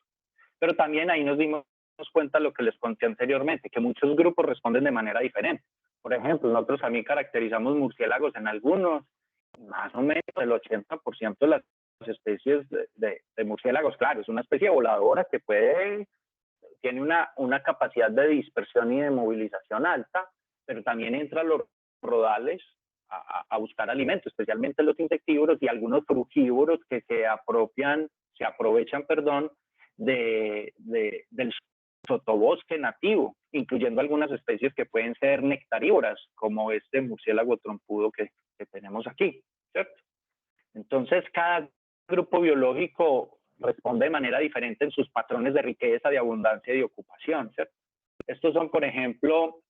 Pero también ahí nos dimos cuenta de lo que les conté anteriormente, que muchos grupos responden de manera diferente. Por ejemplo, nosotros también caracterizamos murciélagos en algunos, más o menos el 80% de las especies de murciélagos. Claro, es una especie voladora que tiene una capacidad de dispersión y de movilización alta, pero también entra a los rodales a buscar alimento, especialmente los insectívoros y algunos frugívoros que se aprovechan del sotobosque nativo, incluyendo algunas especies que pueden ser nectarívoras, como este murciélago trompudo que tenemos aquí, ¿cierto? Entonces, cada grupo biológico responde de manera diferente en sus patrones de riqueza, de abundancia y de ocupación, ¿cierto? Estos son, por ejemplo,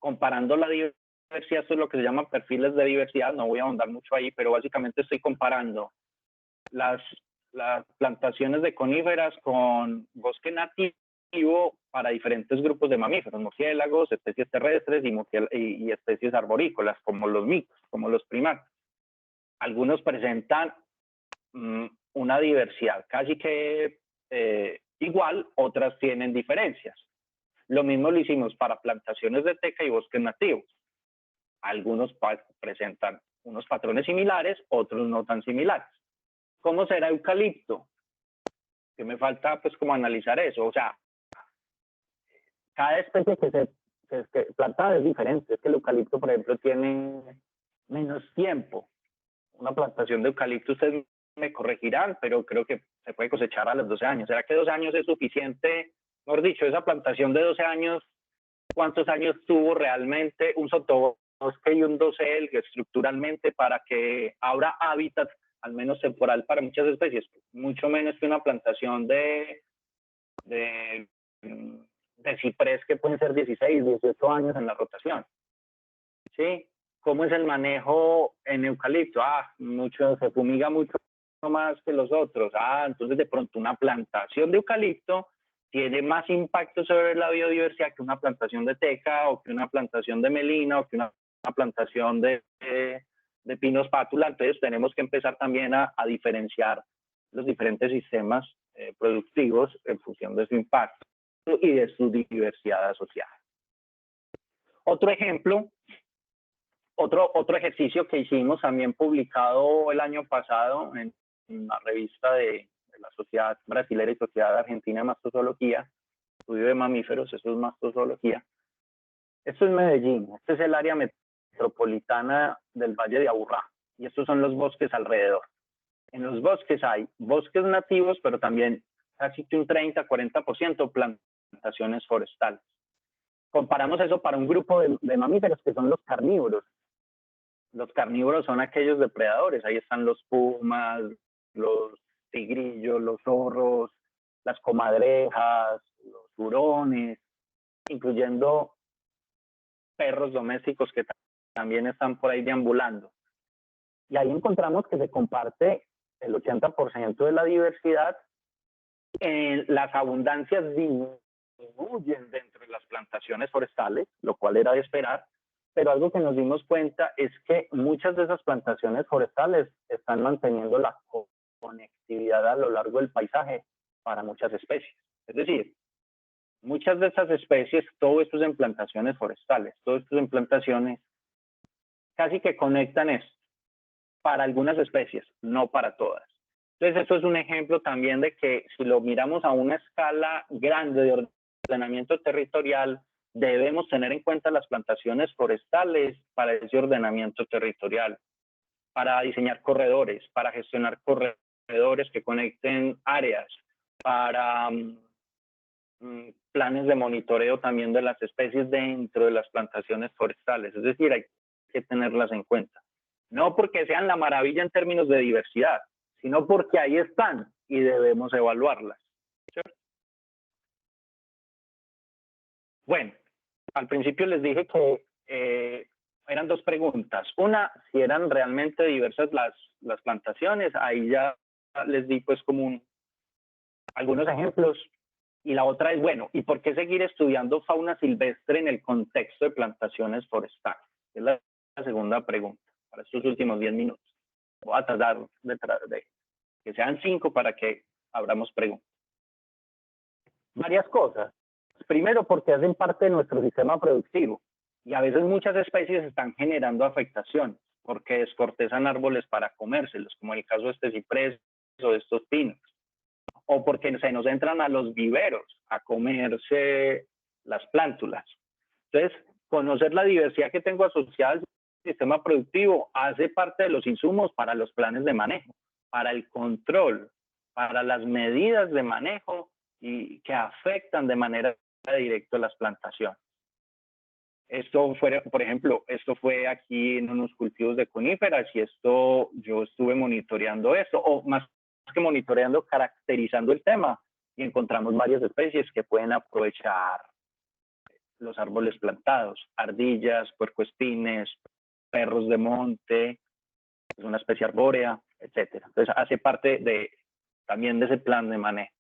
comparando la diversidad, esto es lo que se llama perfiles de diversidad, no voy a ahondar mucho ahí, pero básicamente estoy comparando las plantaciones de coníferas con bosque nativo para diferentes grupos de mamíferos, murciélagos, especies terrestres y especies arborícolas, como los micos, como los primates. Algunos presentan una diversidad casi que igual, otras tienen diferencias. Lo mismo lo hicimos para plantaciones de teca y bosques nativos. Algunos presentan unos patrones similares, otros no tan similares. ¿Cómo será eucalipto? Que me falta pues como analizar eso. O sea, cada especie que se planta es diferente. Es que el eucalipto, por ejemplo, tiene menos tiempo. Una plantación de eucalipto, ustedes me corregirán, pero creo que se puede cosechar a los 12 años. ¿Será que 12 años es suficiente? Mejor dicho, esa plantación de 12 años, ¿cuántos años tuvo realmente un sotobosque y un dosel estructuralmente para que abra hábitat, al menos temporal, para muchas especies? Mucho menos que una plantación de ciprés, que pueden ser 16, 18 años en la rotación. ¿Sí? ¿Cómo es el manejo en eucalipto? Se fumiga mucho más que los otros. Entonces de pronto una plantación de eucalipto tiene más impacto sobre la biodiversidad que una plantación de teca, o que una plantación de melina, o que una plantación de pinos pátula. Entonces tenemos que empezar también a diferenciar los diferentes sistemas productivos en función de su impacto y de su diversidad asociada. Otro ejemplo, otro ejercicio que hicimos, también publicado el año pasado en una revista de la Sociedad Brasilera y Sociedad Argentina de Mastozoología, estudio de mamíferos, eso es mastozoología. Esto es Medellín, este es el área metropolitana del Valle de Aburrá, y estos son los bosques alrededor. En los bosques hay bosques nativos, pero también casi que un 30-40% plantaciones forestales. Comparamos eso para un grupo de mamíferos que son los carnívoros. Los carnívoros son aquellos depredadores, ahí están los pumas, los tigrillos, los zorros, las comadrejas, los hurones, incluyendo perros domésticos que también están por ahí deambulando. Y ahí encontramos que se comparte el 80% de la diversidad. Las abundancias disminuyen dentro de las plantaciones forestales, lo cual era de esperar, pero algo que nos dimos cuenta es que muchas de esas plantaciones forestales están manteniendo la conectividad a lo largo del paisaje para muchas especies. Es decir, muchas de esas especies, todo esto es en plantaciones forestales, todo esto es en plantaciones casi que conectan esto para algunas especies, no para todas. Entonces, esto es un ejemplo también de que si lo miramos a una escala grande de ordenamiento territorial, debemos tener en cuenta las plantaciones forestales para ese ordenamiento territorial, para diseñar corredores, para gestionar corredores que conecten áreas, para planes de monitoreo también de las especies dentro de las plantaciones forestales. Es decir, hay que tenerlas en cuenta. No porque sean la maravilla en términos de diversidad, sino porque ahí están y debemos evaluarlas. ¿Cierto? Bueno, al principio les dije que eran dos preguntas. Una, si eran realmente diversas las plantaciones. Ahí ya les di pues como algunos ejemplos. Y la otra es, bueno, ¿y por qué seguir estudiando fauna silvestre en el contexto de plantaciones forestales? Es la segunda pregunta para estos últimos 10 minutos. Voy a tratar de que sean 5 para que abramos preguntas. Varias cosas. Primero, porque hacen parte de nuestro sistema productivo y a veces muchas especies están generando afectaciones porque descortezan árboles para comérselos, como el caso de este ciprés o de estos pinos, o porque se nos entran a los viveros a comerse las plántulas. Entonces, conocer la diversidad que tengo asociada al sistema productivo hace parte de los insumos para los planes de manejo, para el control, para las medidas de manejo y que afectan de manera directa las plantaciones. Esto fue, por ejemplo, esto fue aquí en unos cultivos de coníferas y esto yo estuve monitoreando esto, o más que monitoreando, caracterizando el tema, y encontramos varias especies que pueden aprovechar los árboles plantados, ardillas, puercoespines, perros de monte, es una especie arbórea, etcétera. Entonces hace parte también de ese plan de manejo.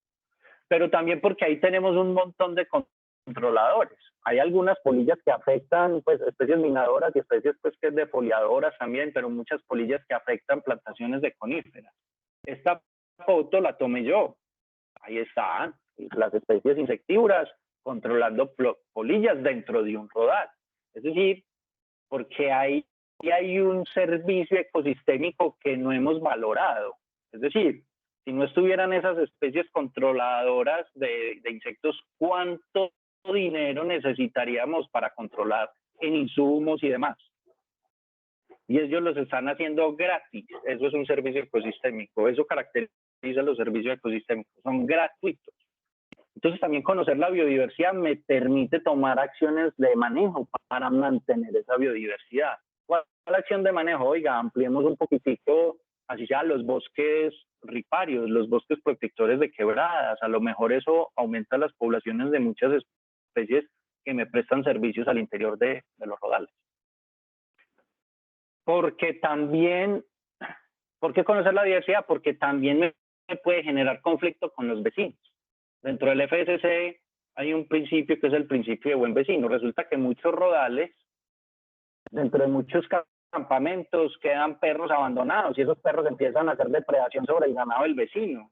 Pero también porque ahí tenemos un montón de controladores. Hay algunas polillas que afectan, pues, especies minadoras y especies, pues, que defoliadoras también, pero muchas polillas que afectan plantaciones de coníferas. Esta foto la tomé yo. Ahí están las especies insectívoras controlando polillas dentro de un rodal. Es decir, porque hay un servicio ecosistémico que no hemos valorado. Es decir, si no estuvieran esas especies controladoras de insectos, ¿cuánto dinero necesitaríamos para controlar en insumos y demás? Y ellos los están haciendo gratis. Eso es un servicio ecosistémico. Eso caracteriza los servicios ecosistémicos. Son gratuitos. Entonces también conocer la biodiversidad me permite tomar acciones de manejo para mantener esa biodiversidad. ¿Cuál es la acción de manejo? Oiga, ampliemos un poquitico, así sea, los bosques riparios, los bosques protectores de quebradas. A lo mejor eso aumenta las poblaciones de muchas especies que me prestan servicios al interior de los rodales. Porque también, ¿por qué conocer la diversidad? Porque también me puede generar conflicto con los vecinos. Dentro del FSC hay un principio que es el principio de buen vecino. Resulta que muchos rodales, dentro de muchos campamentos, quedan perros abandonados y esos perros empiezan a hacer depredación sobre el ganado del vecino.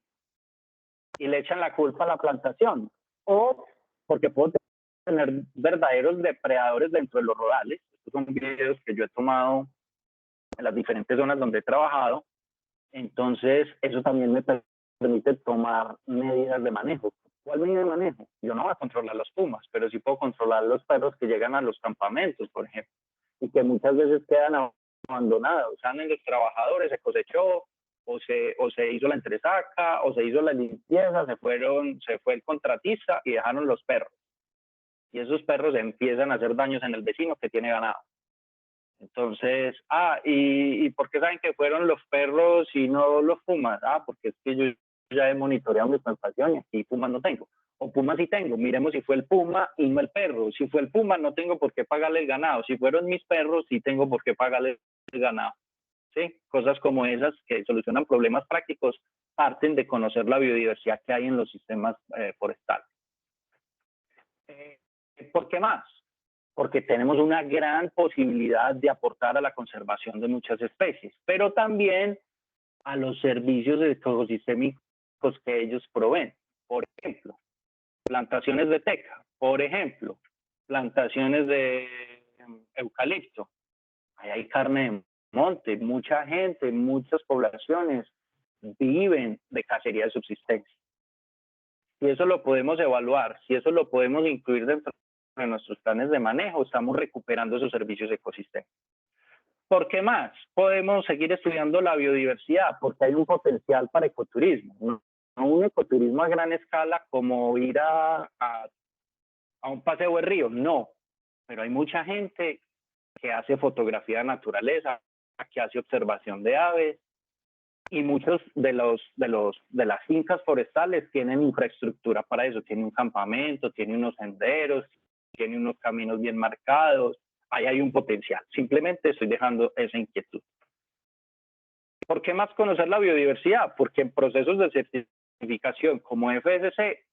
y le echan la culpa a la plantación, o porque puedo tener verdaderos depredadores dentro de los rodales. Estos son videos que yo he tomado en las diferentes zonas donde he trabajado. Entonces, eso también me permite tomar medidas de manejo. ¿Cuál medida de manejo? Yo no voy a controlar las pumas, pero sí puedo controlar los perros que llegan a los campamentos, por ejemplo, y que muchas veces quedan abandonados. Salen los trabajadores, se cosechó, o se hizo la entresaca, o se hizo la limpieza, se fue el contratista y dejaron los perros. Y esos perros empiezan a hacer daños en el vecino que tiene ganado. Entonces, ¿y por qué saben que fueron los perros y no los pumas? Porque es que yo ya he monitoreado mi plantación y aquí pumas no tengo. O pumas sí tengo, miremos si fue el puma y no el perro. Si fue el puma, no tengo por qué pagarle el ganado. Si fueron mis perros, sí tengo por qué pagarle el ganado. ¿Sí? Cosas como esas que solucionan problemas prácticos parten de conocer la biodiversidad que hay en los sistemas forestales. ¿Por qué más? Porque tenemos una gran posibilidad de aportar a la conservación de muchas especies, pero también a los servicios ecosistémicos que ellos proveen. Por ejemplo, plantaciones de teca, por ejemplo, plantaciones de eucalipto. Ahí hay carne de monte, mucha gente, muchas poblaciones viven de cacería de subsistencia. Si eso lo podemos evaluar, si eso lo podemos incluir dentro de nuestros planes de manejo, estamos recuperando esos servicios ecosistémicos. ¿Por qué más? Podemos seguir estudiando la biodiversidad, porque hay un potencial para ecoturismo. No un ecoturismo a gran escala como ir a un paseo de río, no. Pero hay mucha gente que hace fotografía de naturaleza, que hace observación de aves, y muchos de las fincas forestales tienen infraestructura para eso, tienen un campamento, tienen unos senderos, tienen unos caminos bien marcados, ahí hay un potencial. Simplemente estoy dejando esa inquietud. ¿Por qué más conocer la biodiversidad? Porque en procesos de certificación como FSC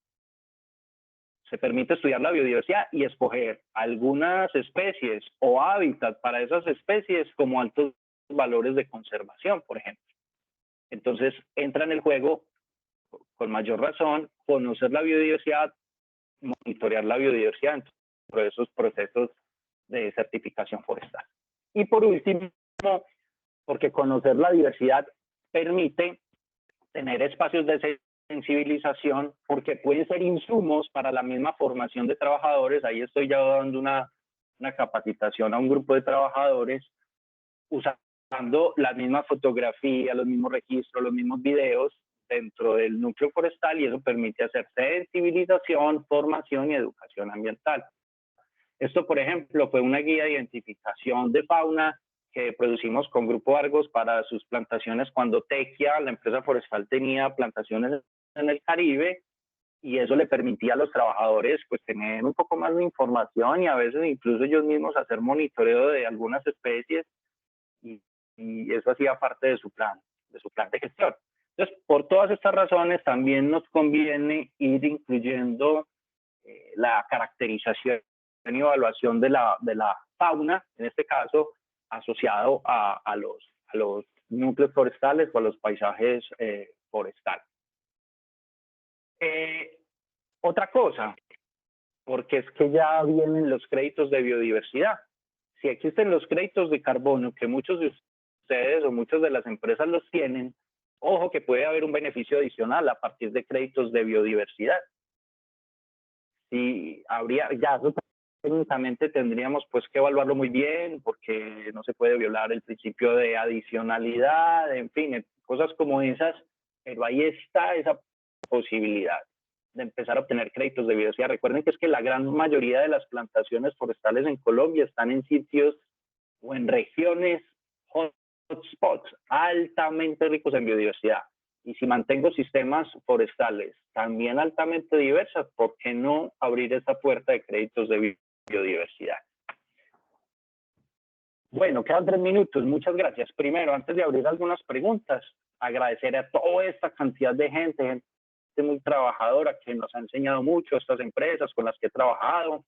se permite estudiar la biodiversidad y escoger algunas especies o hábitat para esas especies como altos valores de conservación, por ejemplo. Entonces entra en el juego, con mayor razón, conocer la biodiversidad, monitorear la biodiversidad dentro de esos procesos de certificación forestal. Y por último, porque conocer la diversidad permite tener espacios de sensibilización, porque pueden ser insumos para la misma formación de trabajadores. Ahí estoy ya dando una capacitación a un grupo de trabajadores usando la misma fotografía, los mismos registros, los mismos videos dentro del núcleo forestal, y eso permite hacer sensibilización, formación y educación ambiental. Esto, por ejemplo, fue una guía de identificación de fauna que producimos con Grupo Argos para sus plantaciones cuando Tequia, la empresa forestal, tenía plantaciones en el Caribe, y eso le permitía a los trabajadores pues tener un poco más de información y a veces incluso ellos mismos hacer monitoreo de algunas especies, y eso hacía parte de su plan de gestión. Entonces, por todas estas razones también nos conviene ir incluyendo la caracterización y evaluación de la fauna, en este caso, asociado a los núcleos forestales o a los paisajes forestales. Otra cosa, porque es que ya vienen los créditos de biodiversidad. Si existen los créditos de carbono, que muchos de ustedes o muchas de las empresas los tienen, ojo que puede haber un beneficio adicional a partir de créditos de biodiversidad. Y ya técnicamente tendríamos pues que evaluarlo muy bien, porque no se puede violar el principio de adicionalidad, en fin, cosas como esas, pero ahí está esa posibilidad de empezar a obtener créditos de biodiversidad. Recuerden que es que la gran mayoría de las plantaciones forestales en Colombia están en sitios o en regiones hotspots altamente ricos en biodiversidad. Y si mantengo sistemas forestales también altamente diversas, ¿por qué no abrir esa puerta de créditos de biodiversidad? Bueno, quedan 3 minutos. Muchas gracias. Primero, antes de abrir algunas preguntas, agradecer a toda esta cantidad de gente muy trabajadora que nos ha enseñado mucho, estas empresas con las que he trabajado,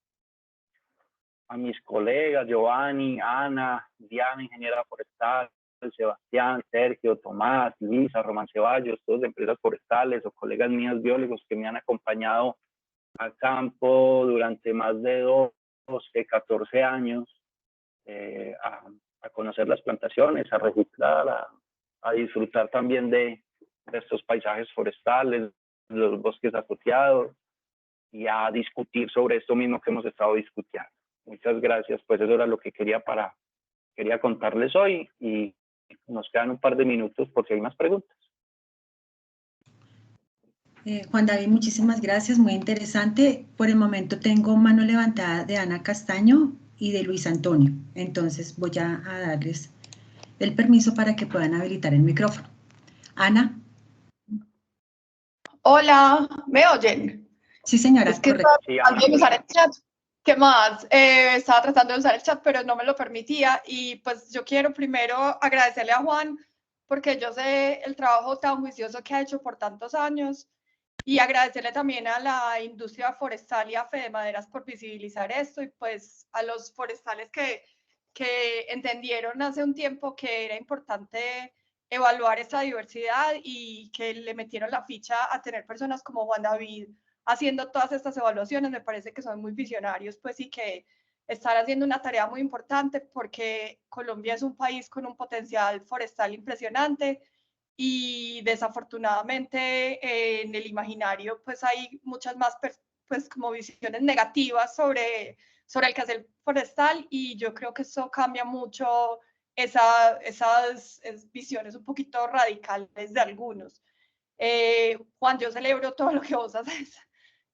a mis colegas, Giovanni, Ana, Diana, ingeniera forestal, Sebastián, Sergio, Tomás, Luisa, Román Ceballos, todos de empresas forestales o colegas míos biólogos que me han acompañado a campo durante más de 12, 14 años, a conocer las plantaciones, a registrar, a disfrutar también de estos paisajes forestales, los bosques asociados, y a discutir sobre esto mismo que hemos estado discutiendo. Muchas gracias, pues eso era lo que quería contarles hoy, y nos quedan un par de minutos por si hay más preguntas. Juan David, muchísimas gracias, muy interesante. Por el momento tengo mano levantada de Ana Castaño y de Luis Antonio, entonces voy a darles el permiso para que puedan habilitar el micrófono. Ana. Hola, ¿me oyen? Sí, señora, es que correcto. estaba tratando de usar el chat. ¿Qué más? Estaba tratando de usar el chat, pero no me lo permitía. Y pues yo quiero primero agradecerle a Juan, porque yo sé el trabajo tan juicioso que ha hecho por tantos años, y agradecerle también a la industria forestal y a Fedemaderas por visibilizar esto, y pues a los forestales que entendieron hace un tiempo que era importante evaluar esta diversidad y que le metieron la ficha a tener personas como Juan David haciendo todas estas evaluaciones. Me parece que son muy visionarios, pues, y que están haciendo una tarea muy importante, porque Colombia es un país con un potencial forestal impresionante, y desafortunadamente en el imaginario pues hay muchas más pues como visiones negativas sobre el quehacer forestal, y yo creo que eso cambia mucho esas visiones un poquito radicales de algunos. Juan, yo celebro todo lo que vos haces,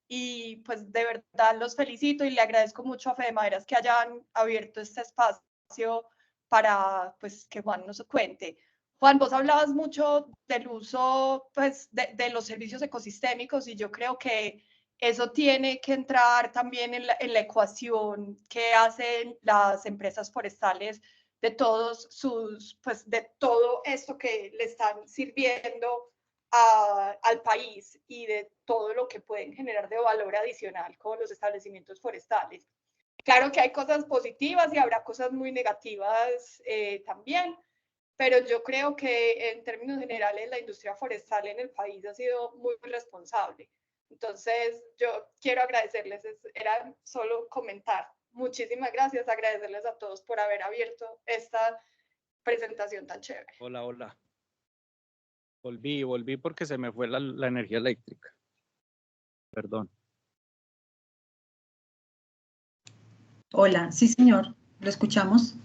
y pues de verdad los felicito y le agradezco mucho a Fedemaderas que hayan abierto este espacio para pues que Juan nos cuente. Juan, vos hablabas mucho del uso pues de los servicios ecosistémicos, y yo creo que eso tiene que entrar también en la ecuación que hacen las empresas forestales de todos sus, pues de todo esto que le están sirviendo al país, y de todo lo que pueden generar de valor adicional con los establecimientos forestales. Claro que hay cosas positivas y habrá cosas muy negativas también, pero yo creo que en términos generales la industria forestal en el país ha sido muy responsable. Entonces yo quiero agradecerles, era solo comentar. Muchísimas gracias, agradecerles a todos por haber abierto esta presentación tan chévere. Hola, hola. Volví porque se me fue la energía eléctrica. Perdón. Hola, sí, señor, lo escuchamos.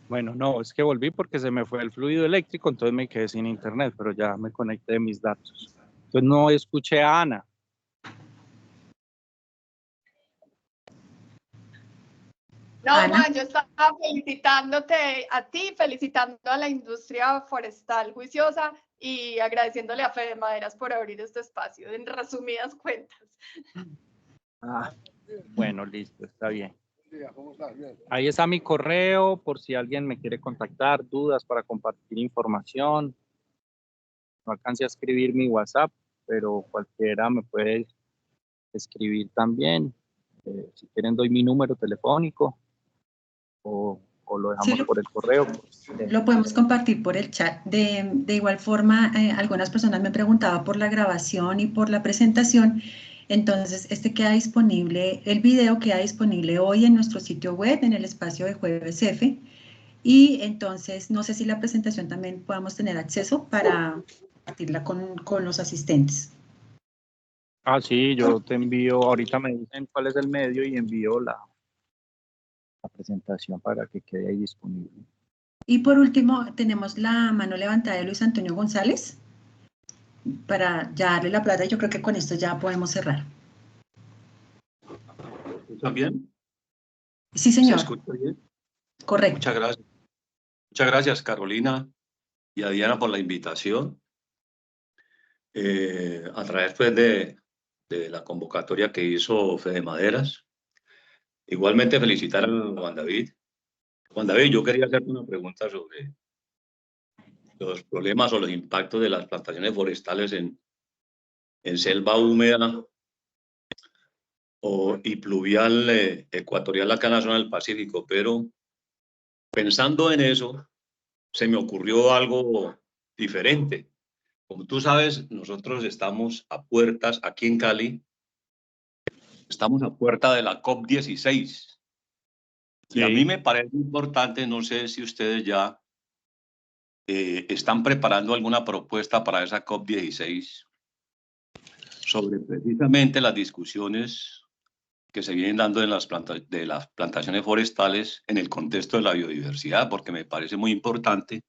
Bueno, no, es que volví porque se me fue el fluido eléctrico, entonces me quedé sin internet, pero ya me conecté de mis datos. Entonces no escuché a Ana. No, Juan, yo estaba felicitándote a ti, felicitando a la industria forestal juiciosa y agradeciéndole a Fedemaderas por abrir este espacio, en resumidas cuentas. Bueno, listo, está bien. Ahí está mi correo por si alguien me quiere contactar, dudas para compartir información. No alcancé a escribir mi WhatsApp, pero cualquiera me puede escribir también. Si quieren doy mi número telefónico o lo dejamos Sí, por el correo. Lo podemos compartir por el chat. De igual forma, algunas personas me preguntaban por la grabación y por la presentación. Entonces, queda disponible, el video queda disponible hoy en nuestro sitio web, en el espacio de Jueves F. Y entonces, no sé si la presentación también podamos tener acceso para compartirla con los asistentes. Ah, sí, yo te envío, ahorita me dicen cuál es el medio y envío la presentación para que quede ahí disponible. Y por último, tenemos la mano levantada de Luis Antonio González para ya darle la plata. Yo creo que con esto ya podemos cerrar. ¿También? Sí, señor. ¿Se escucha bien? Correcto. Muchas gracias. Muchas gracias, Carolina y a Diana por la invitación. A través pues, de la convocatoria que hizo Fedemaderas. Igualmente felicitar a Juan David. Juan David, yo quería hacerte una pregunta sobre los problemas o los impactos de las plantaciones forestales en selva húmeda y pluvial ecuatorial acá en la zona del Pacífico, pero pensando en eso, se me ocurrió algo diferente. Como tú sabes, nosotros estamos a puertas, aquí en Cali, estamos a puerta de la COP16. Sí. Y a mí me parece importante, no sé si ustedes ya están preparando alguna propuesta para esa COP16 sobre precisamente las discusiones que se vienen dando en las plantaciones forestales en el contexto de la biodiversidad, porque me parece muy importante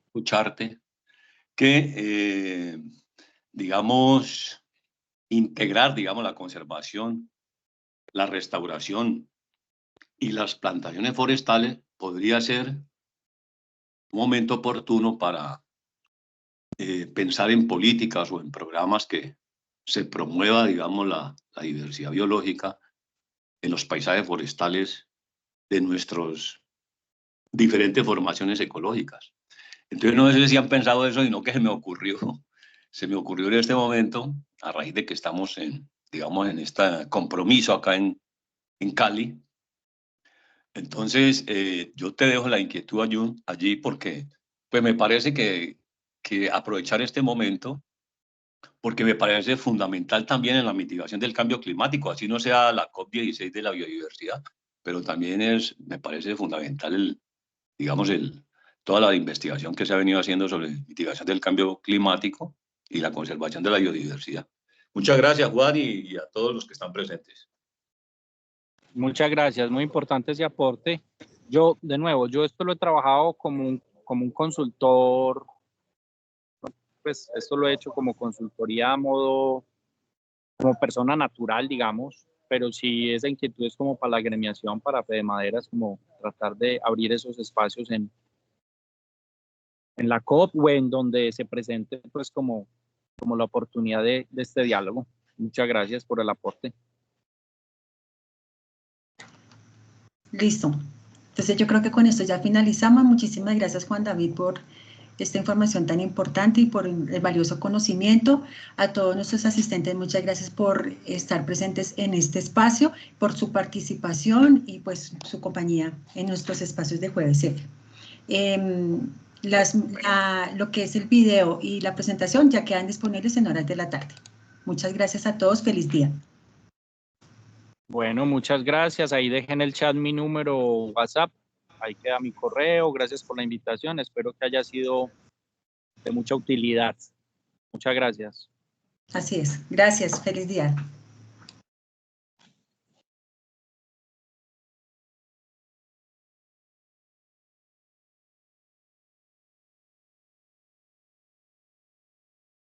escucharte que, digamos, integrar, digamos, la conservación, la restauración y las plantaciones forestales podría ser un momento oportuno para pensar en políticas o en programas que se promueva, digamos, la diversidad biológica en los paisajes forestales de nuestras diferentes formaciones ecológicas. Entonces, no sé si han pensado eso, y no que se me ocurrió en este momento, a raíz de que estamos digamos, en este compromiso acá en Cali. Entonces, yo te dejo la inquietud allí porque pues me parece que aprovechar este momento, porque me parece fundamental también en la mitigación del cambio climático, así no sea la COP16 de la biodiversidad, pero también me parece fundamental digamos, toda la investigación que se ha venido haciendo sobre mitigación del cambio climático y la conservación de la biodiversidad. Muchas gracias, Juan, y a todos los que están presentes. Muchas gracias, muy importante ese aporte. Yo, de nuevo, esto lo he trabajado como un consultor, pues esto lo he hecho como consultoría a modo, como persona natural, digamos, pero sí esa inquietud es como para la gremiación, para Fede Maderas, como tratar de abrir esos espacios en la COP o en donde se presente pues como la oportunidad de este diálogo. Muchas gracias por el aporte. Listo. Entonces yo creo que con esto ya finalizamos. Muchísimas gracias, Juan David, por esta información tan importante y por el valioso conocimiento. A todos nuestros asistentes, muchas gracias por estar presentes en este espacio, por su participación y pues su compañía en nuestros espacios de Jueves F. Lo que es el video y la presentación ya quedan disponibles en horas de la tarde. Muchas gracias a todos. Feliz día. Bueno, muchas gracias. Ahí dejen en el chat mi número WhatsApp. Ahí queda mi correo. Gracias por la invitación. Espero que haya sido de mucha utilidad. Muchas gracias. Así es. Gracias. Feliz día.